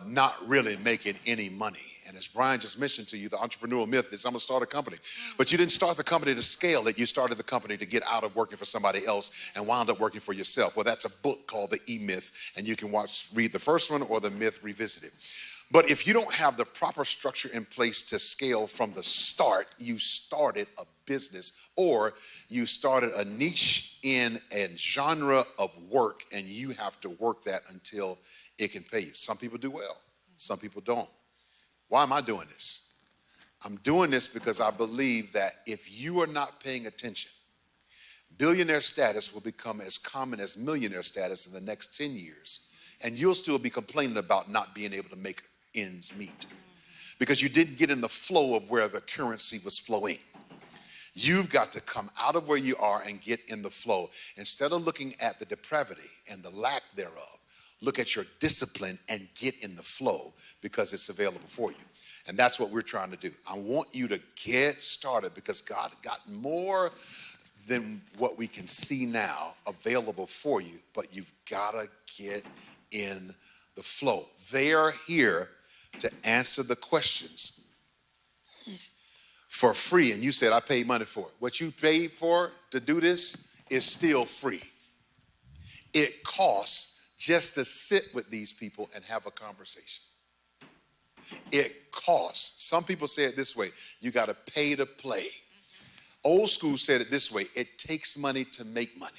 not really making any money. And as Brian just mentioned to you, the entrepreneurial myth is I'm going to start a company. But you didn't start the company to scale it. You started the company to get out of working for somebody else and wound up working for yourself. Well, that's a book called The E-Myth, and you can read the first one or The Myth Revisited. But if you don't have the proper structure in place to scale from the start, you started a business or you started a niche in a genre of work, and you have to work that until it can pay you. Some people do well. Some people don't. Why am I doing this? I'm doing this because I believe that if you are not paying attention, billionaire status will become as common as millionaire status in the next 10 years. And you'll still be complaining about not being able to make ends meet because you didn't get in the flow of where the currency was flowing. You've got to come out of where you are and get in the flow. Instead of looking at the depravity and the lack thereof, look at your discipline and get in the flow because it's available for you. And that's what we're trying to do. I want you to get started because God got more than what we can see now available for you, but you've got to get in the flow. They are here to answer the questions for free. And you said, I paid money for it. What you paid for to do this is still free. It costs just to sit with these people and have a conversation. It costs. Some people say it this way, you got to pay to play. Old school said it this way, it takes money to make money.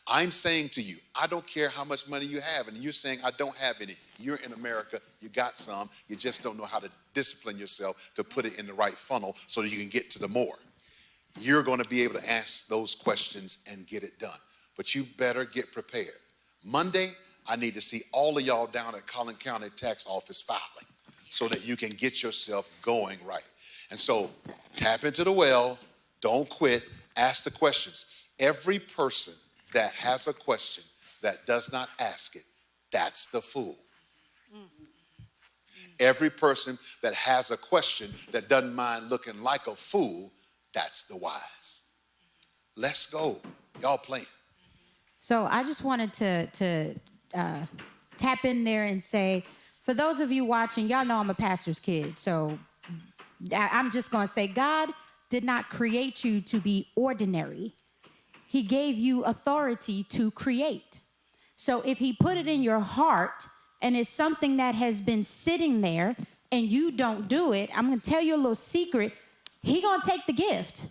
I'm saying to you, I don't care how much money you have, and you're saying I don't have any. You're in America, you got some, you just don't know how to discipline yourself to put it in the right funnel so that you can get to the more. You're going to be able to ask those questions and get it done. But you better get prepared. Monday, I need to see all of y'all down at Collin County Tax Office filing so that you can get yourself going right. And so tap into the well, don't quit, ask the questions. Every person that has a question that does not ask it, that's the fool. Every person that has a question that doesn't mind looking like a fool, that's the wise. Let's go. Y'all playing. So I just wanted to tap in there and say, for those of you watching, y'all know I'm a pastor's kid. So I'm just going to say, God did not create you to be ordinary. He gave you authority to create. So if he put it in your heart and it's something that has been sitting there and you don't do it, I'm going to tell you a little secret. He going to take the gift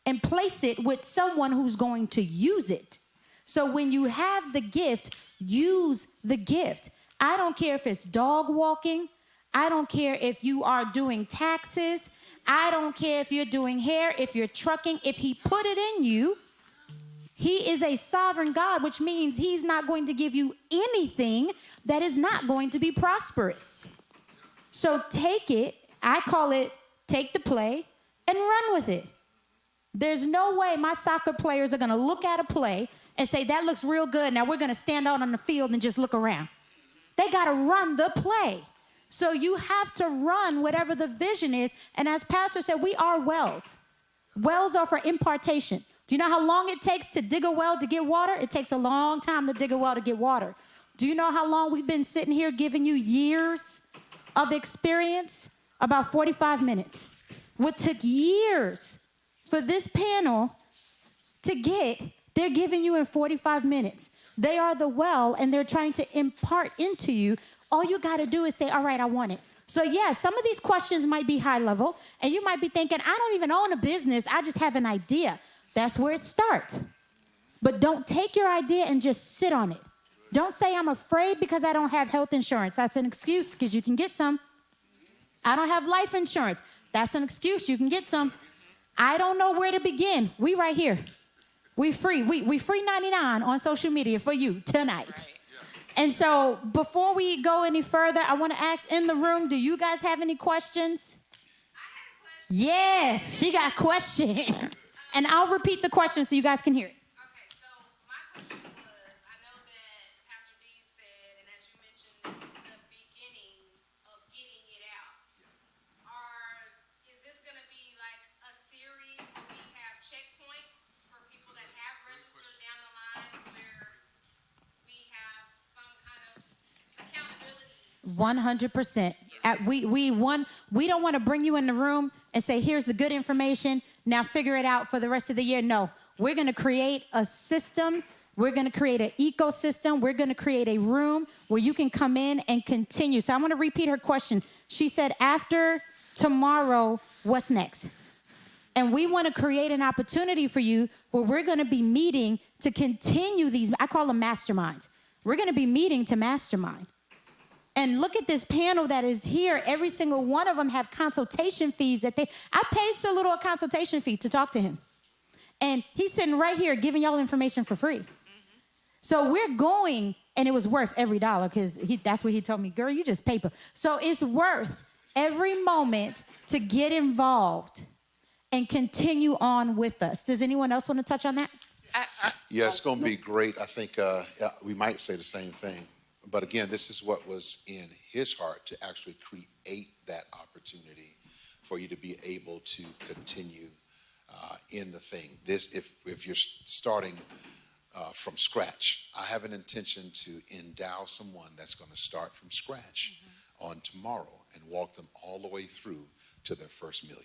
and place it with someone who's going to use it. So when you have the gift, use the gift. I don't care if it's dog walking. I don't care if you are doing taxes. I don't care if you're doing hair, if you're trucking. If he put it in you, he is a sovereign God, which means he's not going to give you anything that is not going to be prosperous. So take it, I call it take the play and run with it. There's no way my soccer players are going to look at a play and say, that looks real good. Now we're going to stand out on the field and just look around. They got to run the play. So you have to run whatever the vision is. And as Pastor said, we are wells. Wells are for impartation. Do you know how long it takes to dig a well to get water? It takes a long time to dig a well to get water. Do you know how long we've been sitting here giving you years of experience? About 45 minutes. What took years for this panel to get, they're giving you in 45 minutes. They are the well, and they're trying to impart into you. All you got to do is say, all right, I want it. So, yeah, some of these questions might be high level, and you might be thinking, I don't even own a business. I just have an idea. That's where it starts. But don't take your idea and just sit on it. Don't say, I'm afraid because I don't have health insurance. That's an excuse because you can get some. I don't have life insurance. That's an excuse. You can get some. I don't know where to begin. We right here. We free. We free 99 on social media for you tonight. And so before we go any further, I want to ask in the room, do you guys have any questions? I have a question. Yes, she got a question. And I'll repeat the question so you guys can hear it. Okay, so my question was, I know that Pastor D said, and as you mentioned, this is the beginning of getting it out. Is this going to be like a series where we have checkpoints for people that have registered down the line where we have some kind of accountability? 100%. We don't want to bring you in the room and say, here's the good information. Now figure it out for the rest of the year. No, we're going to create a system. We're going to create an ecosystem. We're going to create a room where you can come in and continue. So I'm going to repeat her question. She said, after tomorrow, what's next? And we want to create an opportunity for you where we're going to be meeting to continue these. I call them masterminds. We're going to be meeting to mastermind. And look at this panel that is here. Every single one of them have consultation fees that I paid so little a consultation fee to talk to him. And he's sitting right here giving y'all information for free. So we're going, and it was worth every dollar because that's what he told me, girl, you just paper. So it's worth every moment to get involved and continue on with us. Does anyone else want to touch on that? Yeah, it's going to be great. I think we might say the same thing. But again, this is what was in his heart to actually create that opportunity for you to be able to continue in the thing. This, if you're starting from scratch, I have an intention to endow someone that's going to start from scratch on tomorrow and walk them all the way through to their first million.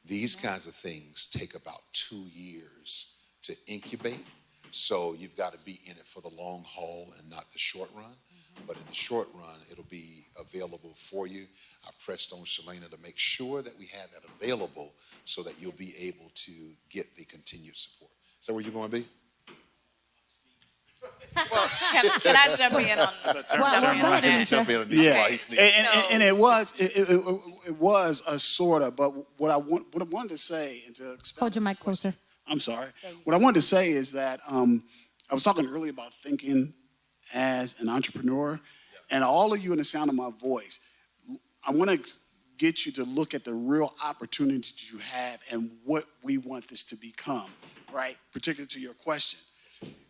These kinds of things take about 2 years to incubate. So you've got to be in it for the long haul and not the short run. But in the short run, it'll be available for you. I pressed on Shalana to make sure that we had that available so that you'll be able to get the continued support. Is that where you're going to be? Well, can I jump in on Go ahead, Anitra. Jump in on Yeah, while he sneaks. and it was a sort of, but what I wanted to say, and to expand Hold your mic closer. I'm sorry. What I wanted to say is that I was talking earlier about thinking as an entrepreneur, and all of you in the sound of my voice, I want to get you to look at the real opportunities you have and what we want this to become, right? Particularly to your question.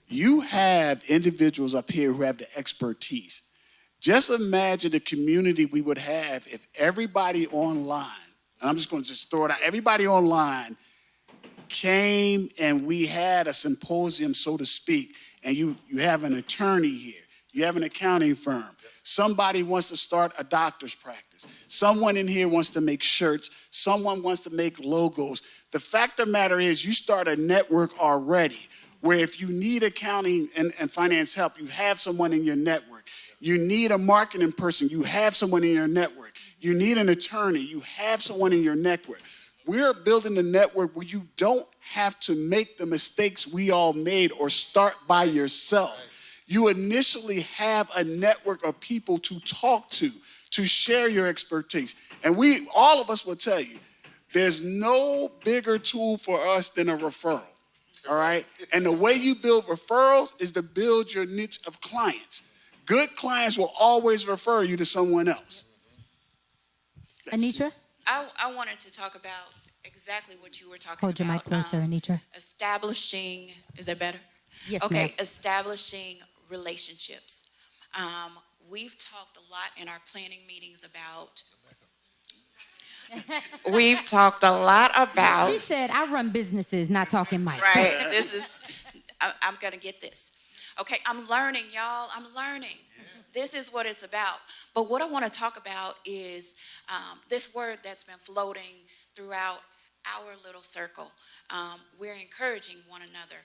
You have individuals up here who have the expertise. Just imagine the community we would have if everybody online, and I'm just going to just throw it out, everybody online came and we had a symposium, so to speak, and you have an attorney here, you have an accounting firm, somebody wants to start a doctor's practice, someone in here wants to make shirts, someone wants to make logos. The fact of the matter is you start a network already where if you need accounting and finance help, you have someone in your network. You need a marketing person, you have someone in your network. You need an attorney, you have someone in your network. We're building a network where you don't have to make the mistakes we all made or start by yourself. You initially have a network of people to talk to share your expertise. And all of us will tell you, there's no bigger tool for us than a referral, all right? And the way you build referrals is to build your niche of clients. Good clients will always refer you to someone else. Anitra, I wanted to talk about exactly what you were talking hold your mic about. closer, Anitra. Establishing, is that better? Yes, Okay, ma'am. establishing relationships. We've talked a lot in our planning meetings about. We've talked a lot about. She said, I run businesses, not talking mics. Right. I'm going to get this. Okay, I'm learning, y'all. I'm learning. This is what it's about. But what I want to talk about is this word that's been floating throughout our little circle. We're encouraging one another.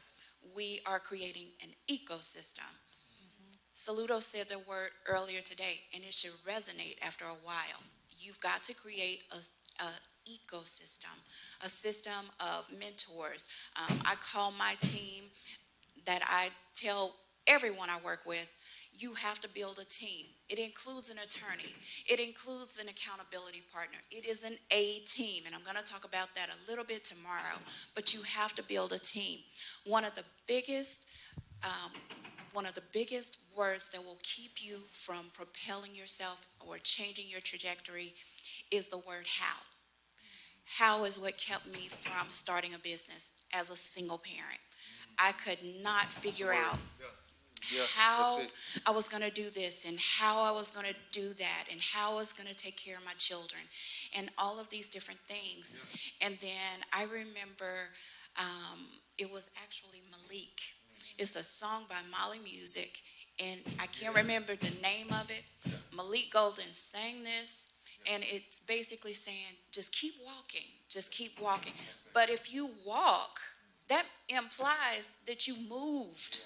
We are creating an ecosystem. Saludo said the word earlier today, and it should resonate after a while. You've got to create a ecosystem, a system of mentors. I call my team that I tell everyone I work with, you have to build a team. It includes an attorney. It includes an accountability partner. It is an A team, and I'm going to talk about that a little bit tomorrow, but you have to build a team. One of the biggest words that will keep you from propelling yourself or changing your trajectory is the word how. How is what kept me from starting a business as a single parent. I could not figure out how I was going to do this and how I was going to do that and how I was going to take care of my children and all of these different things. And then I remember it was actually Malik. It's a song by Molly Music, and I can't remember the name of it. Malik Golden sang this, and it's basically saying, just keep walking, just keep walking. But if you walk, that implies that you moved.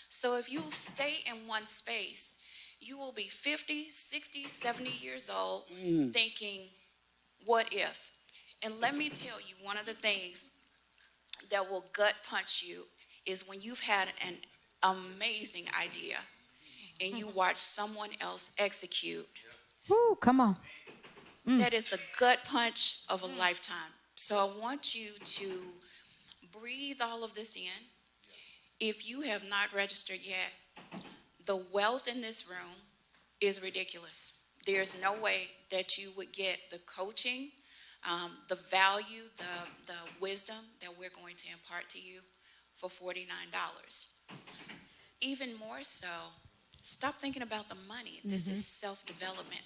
So if you stay in one space, you will be 50, 60, 70 years old thinking, what if? And let me tell you, one of the things that will gut punch you is when you've had an amazing idea and you watch someone else execute. Woo, come on. That is the gut punch of a lifetime. So I want you to breathe all of this in. If you have not registered yet, the wealth in this room is ridiculous. There's no way that you would get the coaching, the value, the wisdom that we're going to impart to you for $49. Even more so, stop thinking about the money. This is self-development.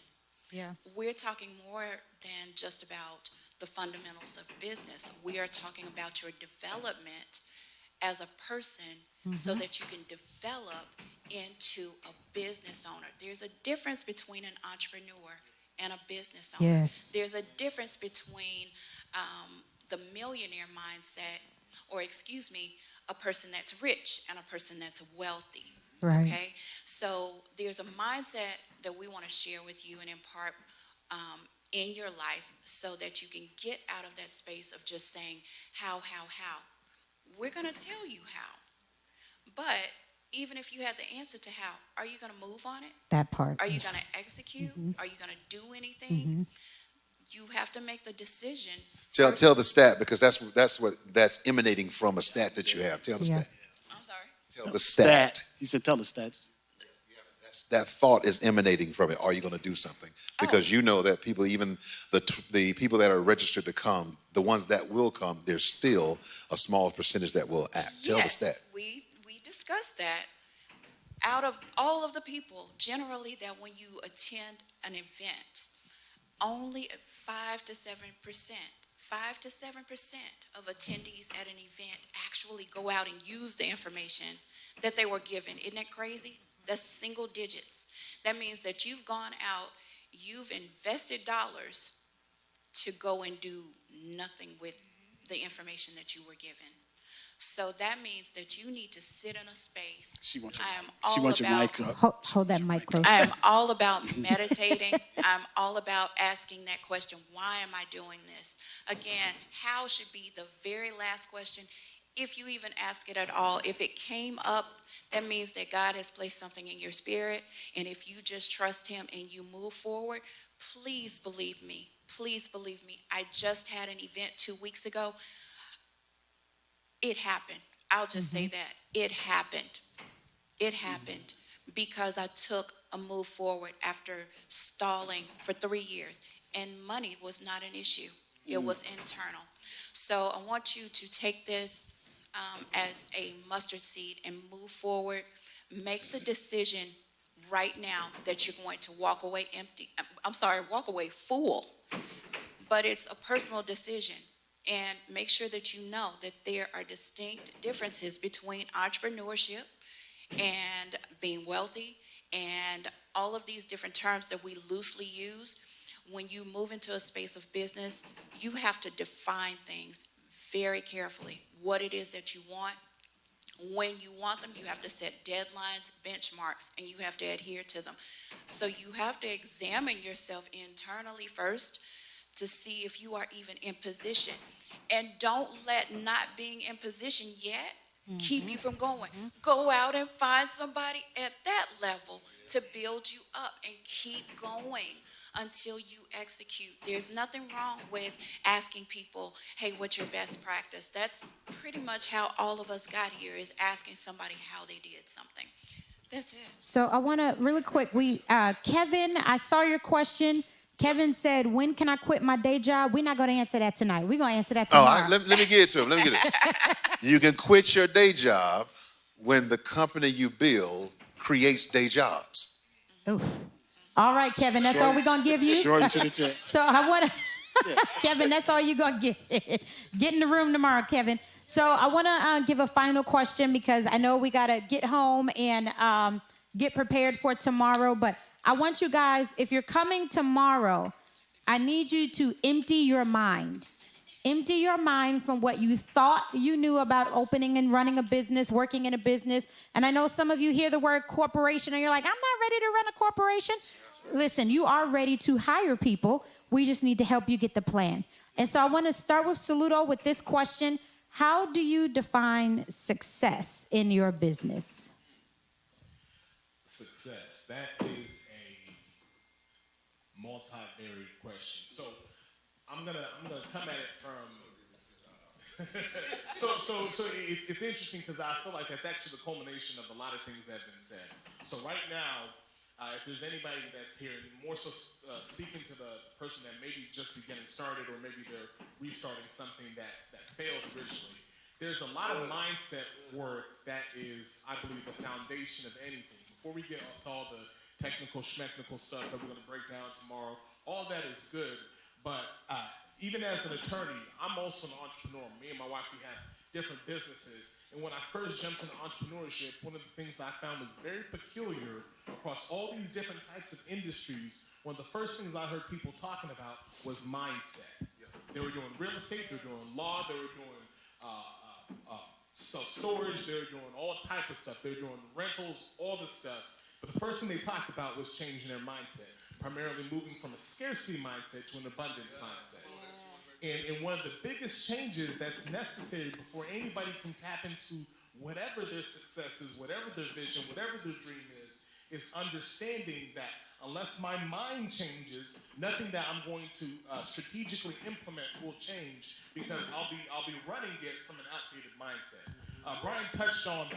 Yeah. We're talking more than just about the fundamentals of business. We are talking about your development as a person so that you can develop into a business owner. There's a difference between an entrepreneur and a business owner. Yes. There's a difference between the millionaire mindset, or excuse me, a person that's rich and a person that's wealthy. Right. Okay? So there's a mindset that we want to share with you and impart in your life so that you can get out of that space of just saying, how. We're going to tell you how. But even if you had the answer to how, are you going to move on it? That part. Are you going to execute? Are you going to do anything? You have to make the decision. Tell the stat, because that's emanating from a stat that you have. Tell the Yeah. stat. I'm sorry. Tell the stat. He said, tell the stats. That thought is emanating from it. Are you going to do something? Because you know that people, even the people that are registered to come, the ones that will come, there's still a small percentage that will act. Tell the stat. We discussed that. Out of all of the people, generally, that when you attend an event, only 5 to 7%, 5 to 7% of attendees at an event actually go out and use the information that they were given. Isn't that crazy? That's single digits. That means that you've gone out, you've invested dollars to go and do nothing with the information that you were given. So that means that you need to sit in a space. She wants I am your all mic about, up. Hold that mic close. I am all about meditating. I'm all about asking that question, why am I doing this? Again, how should be the very last question, if you even ask it at all. If it came up, that means that God has placed something in your spirit, and if you just trust him and you move forward, please believe me. Please believe me. I just had an event 2 weeks ago. It happened. I'll just say that. It happened. It happened because I took a move forward after stalling for 3 years, and money was not an issue. It was internal. So I want you to take this as a mustard seed and move forward. Make the decision right now that you're going to walk away empty. Walk away full. But it's a personal decision. And make sure that you know that there are distinct differences between entrepreneurship and being wealthy and all of these different terms that we loosely use. When you move into a space of business, you have to define things very carefully. What it is that you want, when you want them, you have to set deadlines, benchmarks, and you have to adhere to them. So you have to examine yourself internally first to see if you are even in position. And don't let not being in position yet keep you from going. Go out and find somebody at that level to build you up and keep going until you execute. There's nothing wrong with asking people, hey, what's your best practice? That's pretty much how all of us got here, is asking somebody how they did something. That's it. So I want to really quick. Kevin, I saw your question. Kevin said, when can I quit my day job? We're not going to answer that tonight. We're going to answer that tomorrow. Let me get it to him. Let me get it. You can quit your day job when the company you build creates day jobs. Oof. All right, Kevin, that's all we're going to give you. Short and to the tip. So I want to, Kevin, that's all you're going to get. Get in the room tomorrow, Kevin. So I want to give a final question because I know we got to get home and get prepared for tomorrow. But I want you guys, if you're coming tomorrow, I need you to empty your mind. Empty your mind from what you thought you knew about opening and running a business, working in a business. And I know some of you hear the word corporation and you're like, I'm not ready to run a corporation. Listen, you are ready to hire people. We just need to help you get the plan. And so I want to start with Saludo with this question. How do you define success in your business? Success. That is a multivariate question. So I'm gonna come at it from. so it's interesting because I feel like that's actually the culmination of a lot of things that have been said. So right now, if there's anybody that's here, more so speaking to the person that maybe just is getting started or maybe they're restarting something that failed originally, there's a lot of mindset work that is, I believe, the foundation of anything. Before we get to all the technical, schmechnical stuff that we're going to break down tomorrow, all that is good, but even as an attorney, I'm also an entrepreneur. Me and my wife, we have different businesses. And when I first jumped into entrepreneurship, one of the things I found was very peculiar across all these different types of industries. One of the first things I heard people talking about was mindset. They were doing real estate, they were doing law, they were doing self-storage, they were doing all type of stuff. They were doing rentals, all this stuff. But the first thing they talked about was changing their mindset, primarily moving from a scarcity mindset to an abundance mindset. And one of the biggest changes that's necessary before anybody can tap into whatever their success is, whatever their vision, whatever their dream is understanding that unless my mind changes, nothing that I'm going to strategically implement will change, because I'll be running it from an outdated mindset. Brian touched on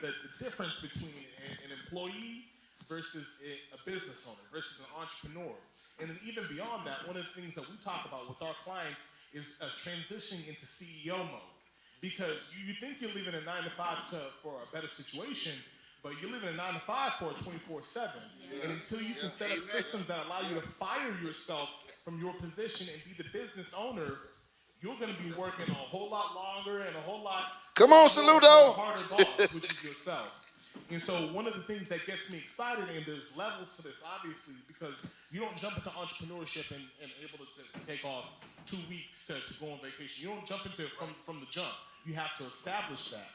the difference between an employee versus a business owner versus an entrepreneur. And then even beyond that, one of the things that we talk about with our clients is transitioning into CEO mode. Because you think you're leaving a 9 to 5 for a better situation, but you're living a 9 to 5 for a 24/7. And until you can set up systems that allow you to fire yourself from your position and be the business owner, you're going to be working a whole lot longer and a whole lot Come on, Saludo. harder boss, which is yourself. And so one of the things that gets me excited, and there's levels to this, obviously, because you don't jump into entrepreneurship and able to take off 2 weeks to go on vacation. You don't jump into it from the jump. You have to establish that.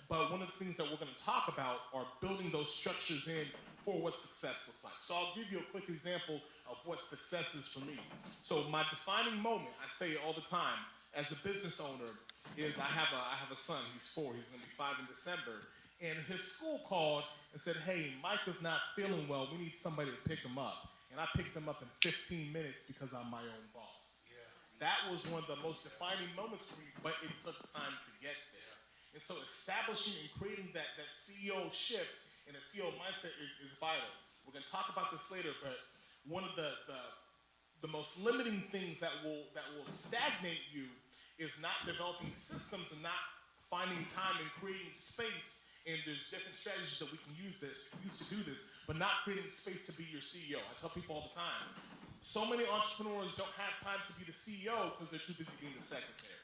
But one of the things that we're going to talk about are building those structures in for what success looks like. So I'll give you a quick example of what success is for me. So my defining moment, I say it all the time, as a business owner, is I have a son. He's 4. He's going to be 5 in December. And his school called and said, hey, Micah's not feeling well. We need somebody to pick him up. And I picked him up in 15 minutes because I'm my own boss. That was one of the most defining moments for me, but it took time to get there. And so establishing and creating that CEO shift and a CEO mindset is vital. We're going to talk about this later, but one of the most limiting things that will stagnate you is not developing systems and not finding time and creating space. And there's different strategies that we can use to do this, but not creating space to be your CEO. I tell people all the time, so many entrepreneurs don't have time to be the CEO because they're too busy being the secretary.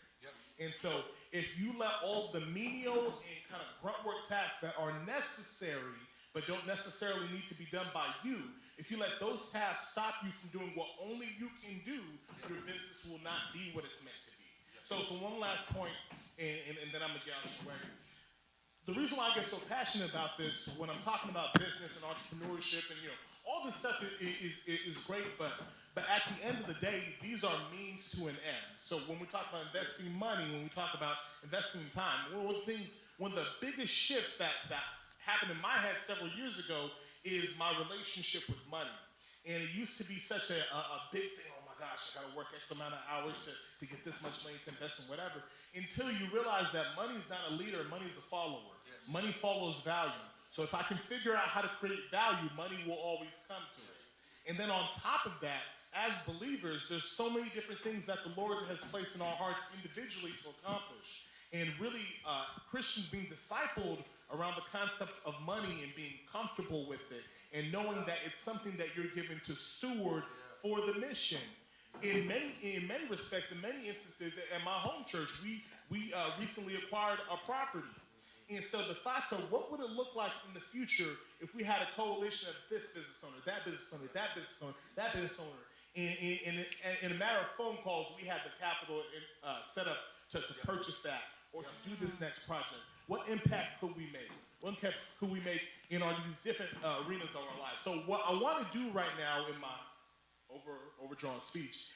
And so if you let all the menial and kind of grunt work tasks that are necessary but don't necessarily need to be done by you, if you let those tasks stop you from doing what only you can do, your business will not be what it's meant to be. So one last point, and then I'm going to get out of the way. The reason why I get so passionate about this when I'm talking about business and entrepreneurship and all this stuff is great, but at the end of the day, these are means to an end. So when we talk about investing money, when we talk about investing time, one of the biggest shifts that happened in my head several years ago is my relationship with money. And it used to be such a big thing. Oh my gosh, I gotta work X amount of hours to get this much money to invest in whatever. Until you realize that money's not a leader, money's a follower. Yes. Money follows value. So if I can figure out how to create value, money will always come to it. And then on top of that, as believers, there's so many different things that the Lord has placed in our hearts individually to accomplish. And really, Christians being discipled around the concept of money and being comfortable with it and knowing that it's something that you're given to steward for the mission. In many respects, in many instances, at my home church, we recently acquired a property. And so the thoughts are, what would it look like in the future if we had a coalition of this business owner, that business owner, that business owner, that business owner? In a matter of phone calls, we had the capital set up to purchase that or to do this next project. What impact could we make? What impact could we make in these different arenas of our lives? So what I want to do right now in my overdrawn speech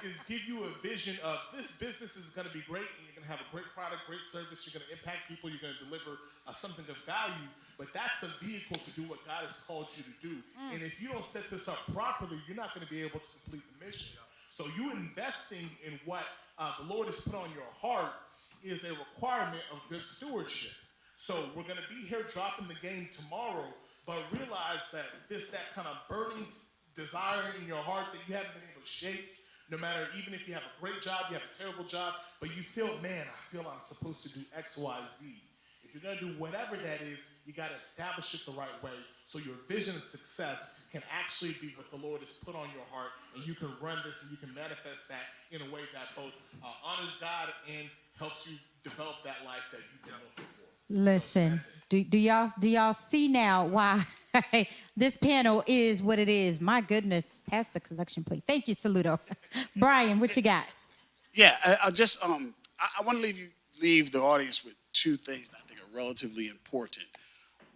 is give you a vision of this business is going to be great, and you're going to have a great product, great service, you're going to impact people, you're going to deliver something of value, but that's a vehicle to do what God has called you to do. And if you don't set this up properly, you're not going to be able to complete the mission. So you investing in what the Lord has put on your heart is a requirement of good stewardship. So we're going to be here dropping the game tomorrow, but realize that that kind of burning desire in your heart that you haven't been able to shake, no matter, even if you have a great job, you have a terrible job, but you feel, man, I feel I'm supposed to do X, Y, Z. If If you're going to do whatever that is, you got to establish it the right way so your vision of success can actually be what the Lord has put on your heart, and you can run this and you can manifest that in a way that both honors God and helps you develop that life that you've been looking for. Listen, do y'all see now why this panel is what it is? My goodness, pass the collection plate. Thank you, Saludo. Brian, what you got? Yeah, I just I want to leave the audience with two things that I think are relatively important.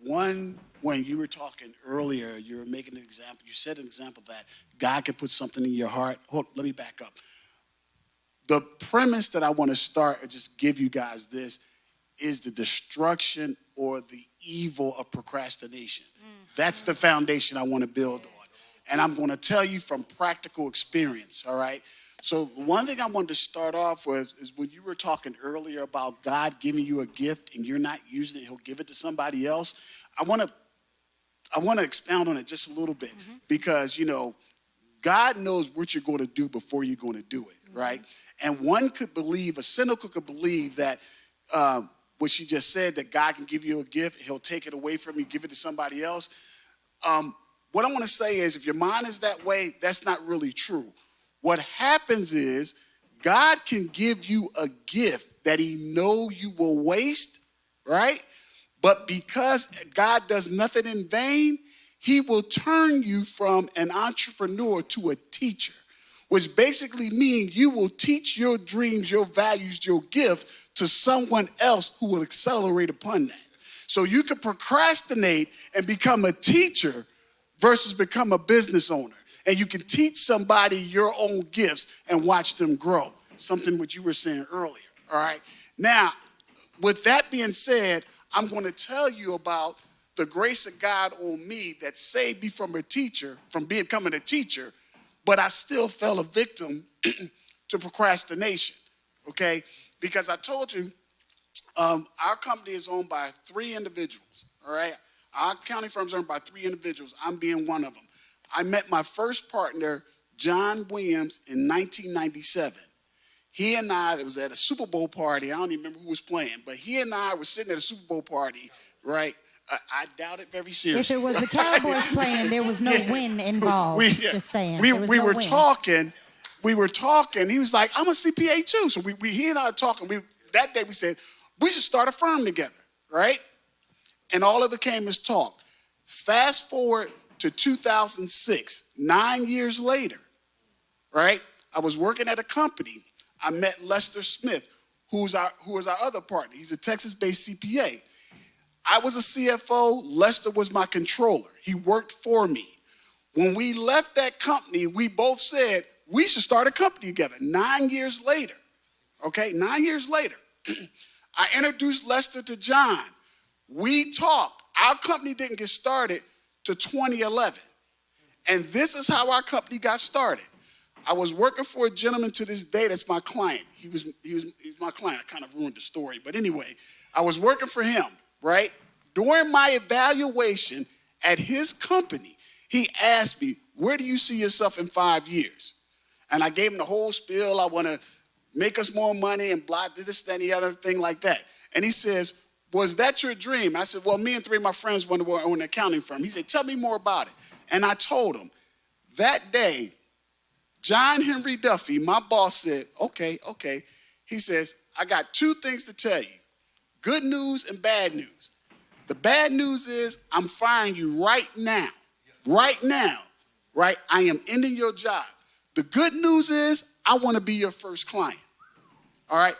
One, when you were talking earlier, you were making an example. You said an example that God can put something in your heart. Hold, let me back up. The premise that I want to start and just give you guys this is the destruction or the evil of procrastination. That's the foundation I want to build on. And I'm going to tell you from practical experience, all right? So one thing I wanted to start off with is when you were talking earlier about God giving you a gift and you're not using it, he'll give it to somebody else. I want to expound on it just a little bit because, you know, God knows what you're going to do before you're going to do it, right? And one could believe, a cynical could believe that what she just said, that God can give you a gift, he'll take it away from you, give it to somebody else. What I want to say is if your mind is that way, that's not really true. What happens is God can give you a gift that he know you will waste, right? But because God does nothing in vain, he will turn you from an entrepreneur to a teacher, which basically means you will teach your dreams, your values, your gift to someone else who will accelerate upon that. So you can procrastinate and become a teacher versus become a business owner. And you can teach somebody your own gifts and watch them grow. Something what you were saying earlier, all right? Now, with that being said, I'm going to tell you about the grace of God on me that saved me from becoming a teacher, but I still fell a victim to procrastination, okay? Because I told you, our company is owned by 3 individuals, all right? Our accounting firm is owned by 3 individuals, I'm being one of them. I met my first partner, John Williams, in 1997. He and I, it was at a Super Bowl party. I don't even remember who was playing, but he and I were sitting at a Super Bowl party, right? I doubt it very seriously. If it was the Cowboys playing, there was no win involved. Just saying. We no were win. talking. We were talking. He was like, I'm a CPA too. So he and I were talking. That day we said, we should start a firm together, right? And all it became is talk. Fast forward to 2006, 9 years later, right? I was working at a company. I met Lester Smith, who is our other partner. He's a Texas-based CPA. I was a CFO. Lester was my controller. He worked for me. When we left that company, we both said, we should start a company together. 9 years later, okay? 9 years later, I introduced Lester to John. We talked. Our company didn't get started to 2011. And this is how our company got started. I was working for a gentleman to this day that's my client. He was my client. I kind of ruined the story. But anyway, I was working for him, right? During my evaluation at his company, he asked me, where do you see yourself in 5 years? And I gave him the whole spiel. I want to make us more money and blah, this, that, and the other thing like that. And he says, was that your dream? I said, well, me and 3 of my friends went to own an accounting firm. He said, tell me more about it. And I told him. That day, John Henry Duffy, my boss, said, okay. He says, I got 2 things to tell you, good news and bad news. The bad news is I'm firing you right now, right? I am ending your job. The good news is I want to be your first client, all right?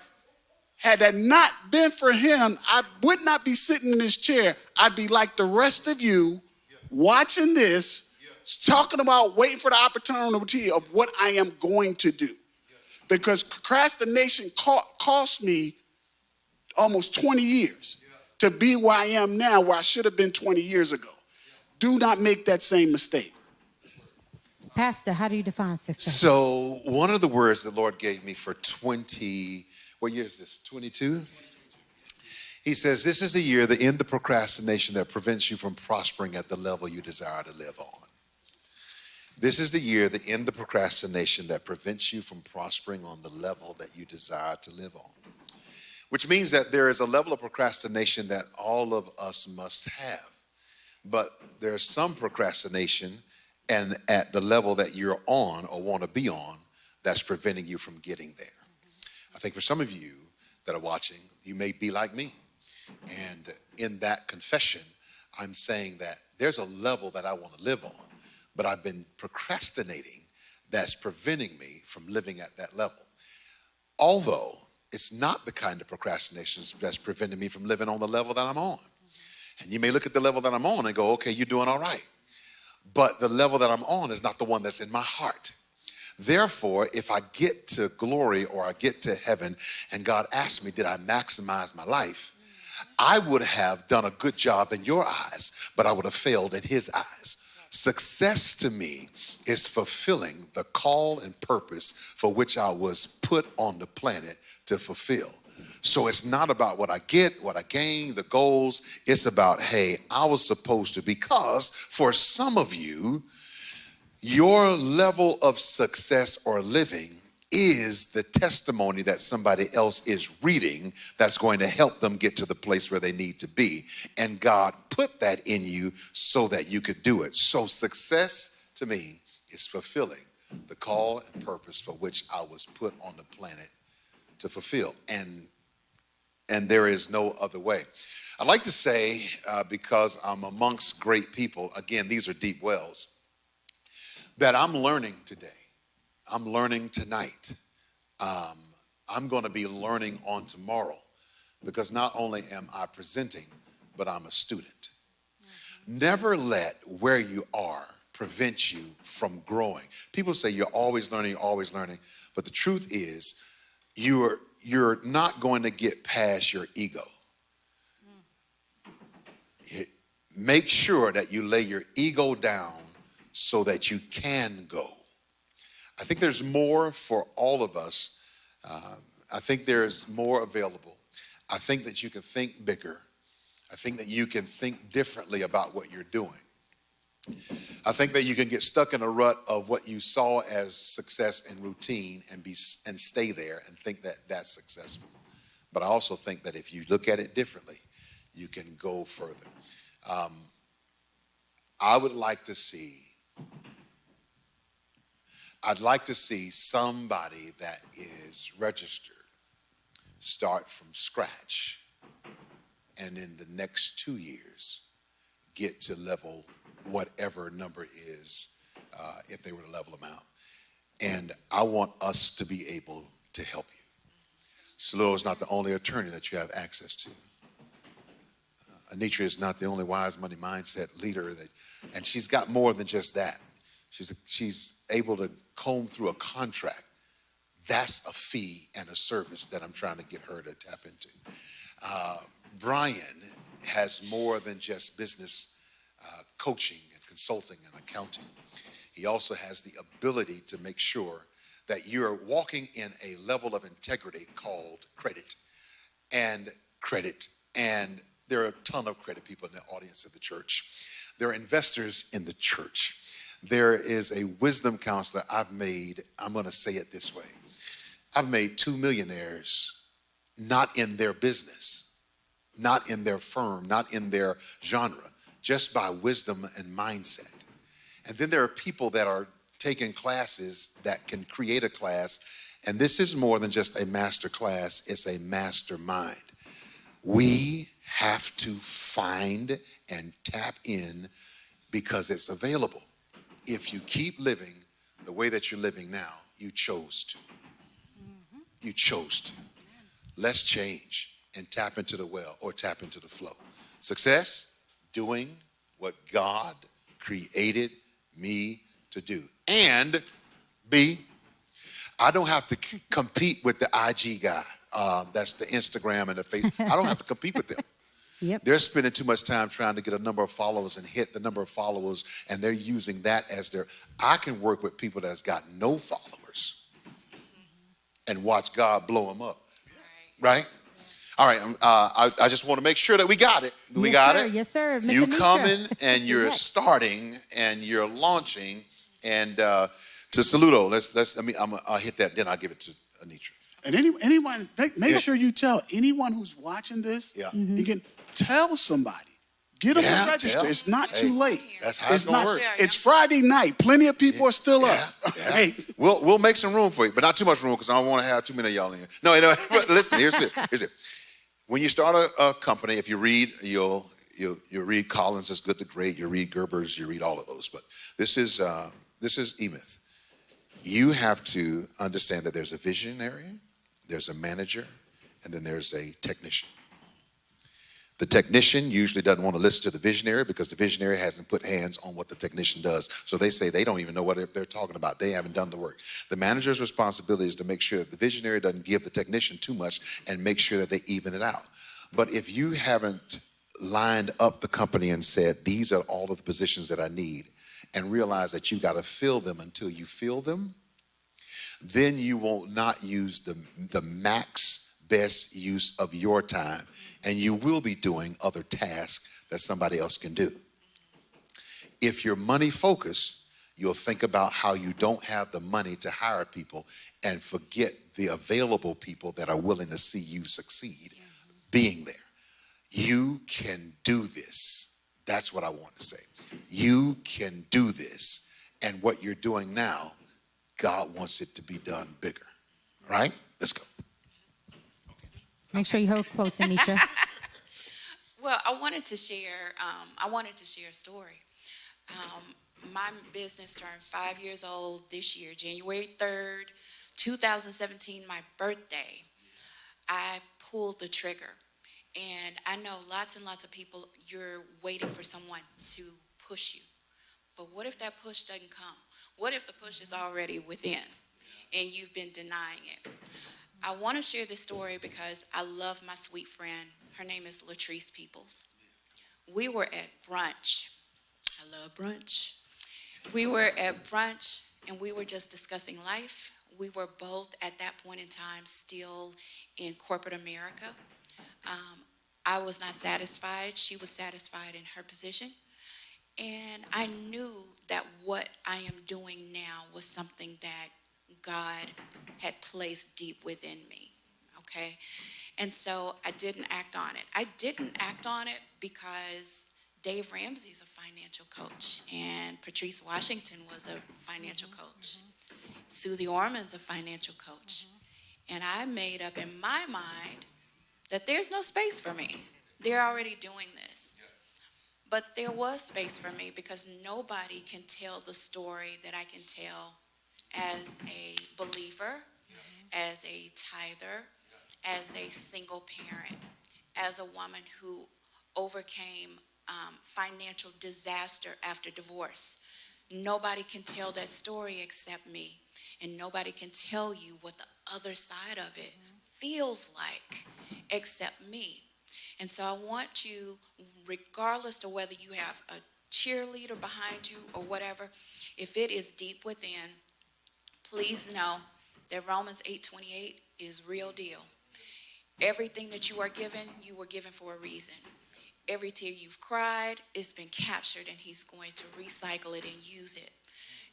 Had that not been for him, I would not be sitting in this chair. I'd be like the rest of you watching this, talking about waiting for the opportunity of what I am going to do. Because procrastination cost me almost 20 years to be where I am now, where I should have been 20 years ago. Do not make that same mistake. Pastor, how do you define success? So one of the words the Lord gave me for 20, what year is this, 22? He says, this is the year to end the procrastination that prevents you from prospering at the level you desire to live on. This is the year to end the procrastination that prevents you from prospering on the level that you desire to live on. which means that there is a level of procrastination that all of us must have. But there's some procrastination and at the level that you're on or want to be on that's preventing you from getting there. I think for some of you that are watching, you may be like me. And in that confession, I'm saying that there's a level that I want to live on, but I've been procrastinating that's preventing me from living at that level. Although it's not the kind of procrastination that's preventing me from living on the level that I'm on. And you may look at the level that I'm on and go, okay, you're doing all right. But the level that I'm on is not the one that's in my heart. Therefore, if I get to glory or I get to heaven and God asks me, did I maximize my life? I would have done a good job in your eyes, but I would have failed in his eyes. Success to me is fulfilling the call and purpose for which I was put on the planet to fulfill. So it's not about what I get, what I gain, the goals. It's about, hey, I was supposed to, because for some of you, your level of success or living is the testimony that somebody else is reading that's going to help them get to the place where they need to be. And God put that in you so that you could do it. So success to me is fulfilling the call and purpose for which I was put on the planet to fulfill. And there is no other way. I'd like to say, because I'm amongst great people, again, these are deep wells, that I'm learning today. I'm learning tonight. I'm going to be learning on tomorrow, because not only am I presenting, but I'm a student. Never let where you are prevent you from growing. People say you're always learning, but the truth is you're not going to get past your ego. Make sure that you lay your ego down so that you can go. I think there's more for all of us. I think there's more available. I think that you can think bigger. I think that you can think differently about what you're doing. I think that you can get stuck in a rut of what you saw as success and routine and stay there and think that that's successful. But I also think that if you look at it differently, you can go further. I'd like to see somebody that is registered start from scratch and in the next 2 years get to level whatever number is, if they were to level them out. And I want us to be able to help you. Saludo is not the only attorney that you have access to. Anitra is not the only wise money mindset leader, and she's got more than just that. She's able to comb through a contract. That's a fee and a service that I'm trying to get her to tap into. Brian has more than just business coaching and consulting and accounting. He also has the ability to make sure that you're walking in a level of integrity called credit. And there are a ton of credit people in the audience of the church. There are investors in the church. There is a wisdom counselor I've made. I'm going to say it this way. I've made 2 millionaires, not in their business, not in their firm, not in their genre, just by wisdom and mindset. And then there are people that are taking classes that can create a class. And this is more than just a master class. It's a mastermind. We have to find and tap in because it's available. If you keep living the way that you're living now, you chose to. You chose to. Let's change and tap into the well or tap into the flow. Success, doing what God created me to do. And B, I don't have to compete with the IG guy. That's the Instagram and the Facebook. I don't have to compete with them. Yep. They're spending too much time trying to get a number of followers and hit the number of followers, and they're using that as their. I can work with people that's got no followers and watch God blow them up. Right? All right. I just want to make sure that we got it. We got it. Yes, sir. Miss You Anitra. coming and you're Yes. starting and you're launching. And to Saludo, I'll hit that, then I'll give it to Anitra. And anyone, make sure you tell anyone who's watching this. Yeah. You can tell somebody. Get them Yeah, to register. tell. It's not Hey, too late. that's how it's gonna work. It's Friday night. Plenty of people are still up. Yeah. Hey, We'll make some room for you, but not too much room because I don't want to have too many of y'all in here. No, but listen, here's it. When you start a company, if you read, you'll read Collins' is Good to Great, you read Gerber's, you read all of those. But this is E-Myth. You have to understand that there's a visionary, there's a manager, and then there's a technician. The technician usually doesn't want to listen to the visionary because the visionary hasn't put hands on what the technician does. So they say they don't even know what they're talking about. They haven't done the work. The manager's responsibility is to make sure that the visionary doesn't give the technician too much and make sure that they even it out. But if you haven't lined up the company and said, these are all of the positions that I need, and realize that you got to fill them until you fill them, then you will not use the max best use of your time, and you will be doing other tasks that somebody else can do. If you're money focused, you'll think about how you don't have the money to hire people and forget the available people that are willing to see you succeed being there. You can do this. That's what I want to say. You can do this. And what you're doing now, God wants it to be done bigger. All right? Let's go. Make sure you hold close, Anitra. Well, I wanted to share a story. My business turned 5 years old this year, January 3rd, 2017, my birthday. I pulled the trigger. And I know lots and lots of people, you're waiting for someone to push you. But what if that push doesn't come? What if the push is already within and you've been denying it? I want to share this story because I love my sweet friend. Her name is Latrice Peoples. We were at brunch. I love brunch. We were at brunch and we were just discussing life. We were both at that point in time still in corporate America. I was not satisfied. She was satisfied in her position. And I knew that what I am doing now was something that God had placed deep within me, okay? And so I didn't act on it. I didn't act on it because Dave Ramsey is a financial coach, and Patrice Washington was a financial coach. Susie Orman's a financial coach. And I made up in my mind that there's no space for me. They're already doing this. But there was space for me because nobody can tell the story that I can tell as a believer, as a tither, as a single parent, as a woman who overcame financial disaster after divorce. Nobody can tell that story except me. And nobody can tell you what the other side of it feels like except me. And so I want you, regardless of whether you have a cheerleader behind you or whatever, if it is deep within, please know that Romans 8:28 is real deal. Everything that you are given, you were given for a reason. Every tear you've cried, it's been captured, and he's going to recycle it and use it.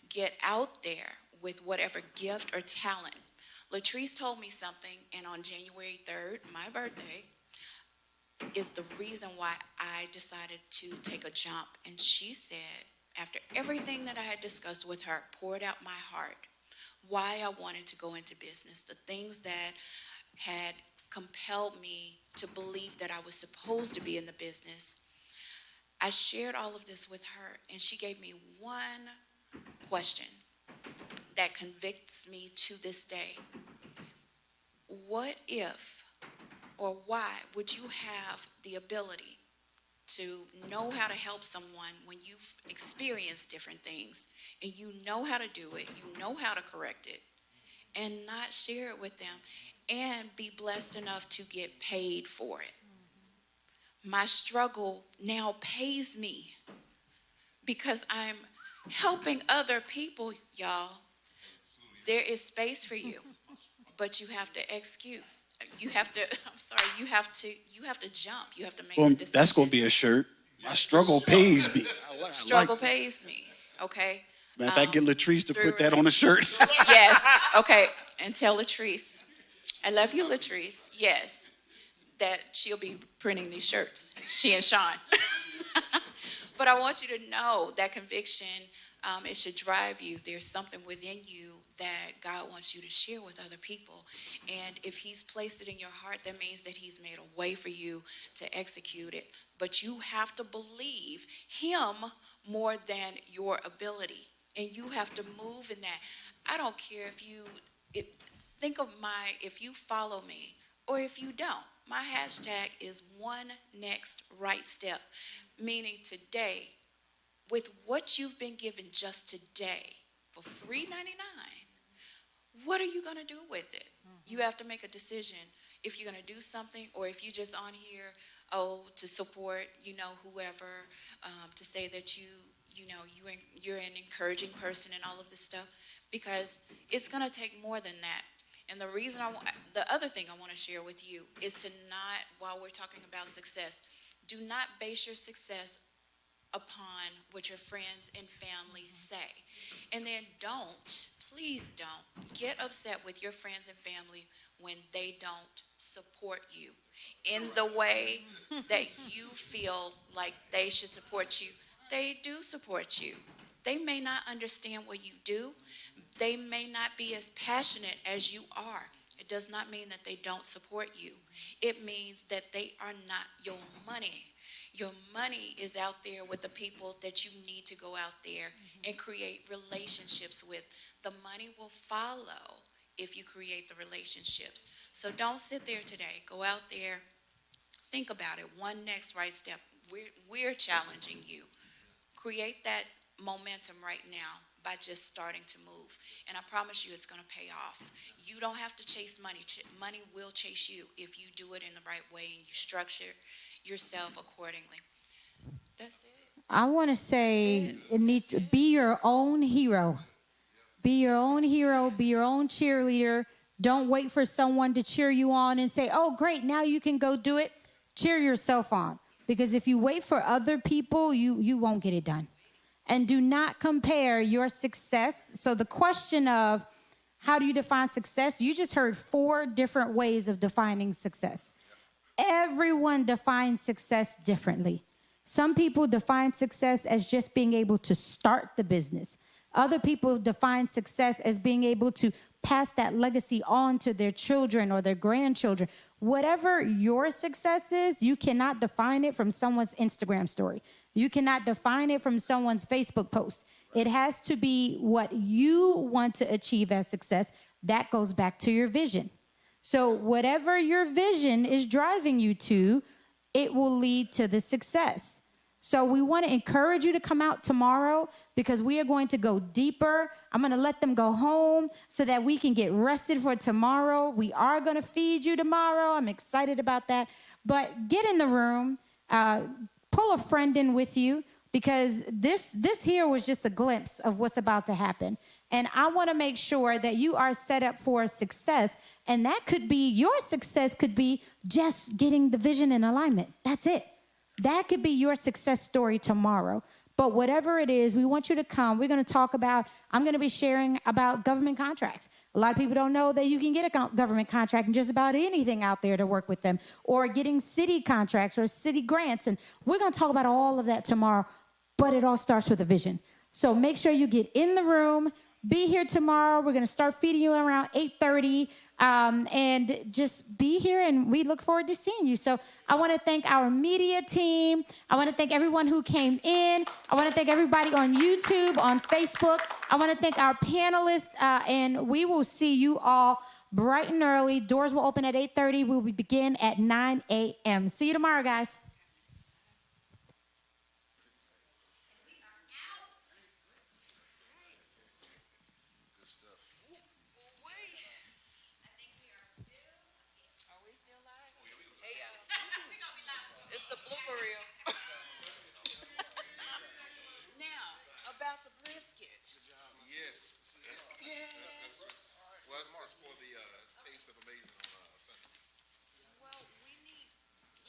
Get out there with whatever gift or talent. Latrice told me something, and on January 3rd, my birthday, is the reason why I decided to take a jump. And she said, after everything that I had discussed with her, poured out my heart, why I wanted to go into business, the things that had compelled me to believe that I was supposed to be in the business. I shared all of this with her, and she gave me one question that convicts me to this day. What if, or why would you have the ability to know how to help someone when you've experienced different things and you know how to do it, you know how to correct it, and not share it with them and be blessed enough to get paid for it? My struggle now pays me because I'm helping other people, y'all. There is space for you, but you have to you have to jump. You have to make a decision. that's going to be a shirt. My struggle pays me. Struggle pays me, okay? Matter of fact, get Latrice to put that on a shirt. Yes, okay, and tell Latrice, I love you, Latrice. Yes, that she'll be printing these shirts, she and Sean. But I want you to know that conviction, it should drive you. There's something within you that God wants you to share with other people. And if He's placed it in your heart, that means that He's made a way for you to execute it. But you have to believe Him more than your ability. And you have to move in that. I don't care if you, it, think of if you follow me or if you don't. My hashtag is one next right step, meaning today, with what you've been given just today for $3.99, what are you going to do with it? You have to make a decision if you're going to do something, or if you're just on here, to support, whoever, to say that you're an encouraging person and all of this stuff, because it's going to take more than that. And the other thing I want to share with you is to not, while we're talking about success, do not base your success upon what your friends and family say. And then please don't get upset with your friends and family when they don't support you in the way that you feel like they should support you. They do support you. They may not understand what you do. They may not be as passionate as you are. It does not mean that they don't support you. It means that they are not your money. Your money is out there with the people that you need to go out there and create relationships with. The money will follow if you create the relationships. So don't sit there today. Go out there. Think about it. One next right step. We're challenging you. Create that momentum right now by just starting to move. And I promise you it's going to pay off. You don't have to chase money. Money will chase you if you do it in the right way and you structure yourself accordingly. That's it. I want to say it needs to be your own hero. Be your own hero. Be your own cheerleader. Don't wait for someone to cheer you on and say, oh, great, now you can go do it. Cheer yourself on. Because if you wait for other people, you won't get it done. And do not compare your success. So the question of how do you define success? You just heard 4 different ways of defining success. Everyone defines success differently. Some people define success as just being able to start the business. Other people define success as being able to pass that legacy on to their children or their grandchildren. Whatever your success is, you cannot define it from someone's Instagram story. You cannot define it from someone's Facebook post. It has to be what you want to achieve as success. That goes back to your vision. So whatever your vision is driving you to, it will lead to the success. So we want to encourage you to come out tomorrow because we are going to go deeper. I'm going to let them go home so that we can get rested for tomorrow. We are going to feed you tomorrow. I'm excited about that. But get in the room, pull a friend in with you because this here was just a glimpse of what's about to happen. And I want to make sure that you are set up for success. And that could be, your success could be just getting the vision in alignment. That's it. That could be your success story tomorrow. But whatever it is, we want you to come. We're going to talk about, I'm going to be sharing about government contracts. A lot of people don't know that you can get a government contract and just about anything out there to work with them, or getting city contracts or city grants. And we're going to talk about all of that tomorrow. But it all starts with a vision. So make sure you get in the room. Be here tomorrow. We're going to start feeding you around 8:30. And just be here, and we look forward to seeing you. So I want to thank our media team. I want to thank everyone who came in. I want to thank everybody on YouTube, on Facebook. I want to thank our panelists, and we will see you all bright and early. Doors will open at 8:30. We will begin at 9 a.m. See you tomorrow, guys. It's the blooper reel. Now, about the brisket. Yes. Yeah. Well, it's for the Taste of Amazing on Sunday. Well, we need,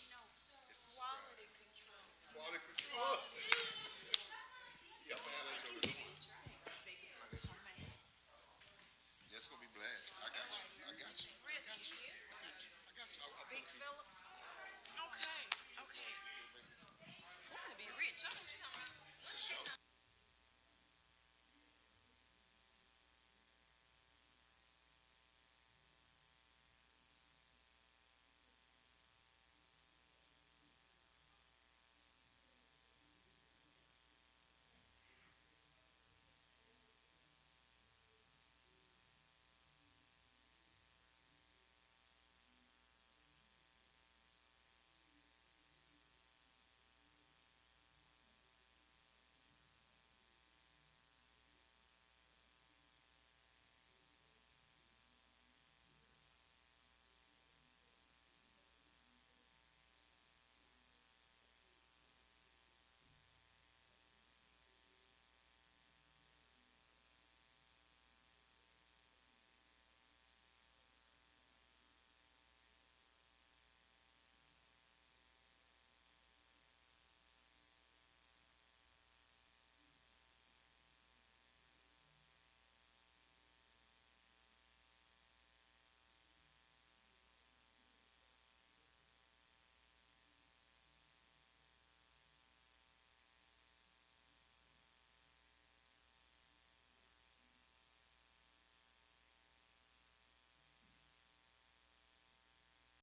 quality control. Quality control. Yeah, man, that's just gonna be bland. I got you. Big Philip?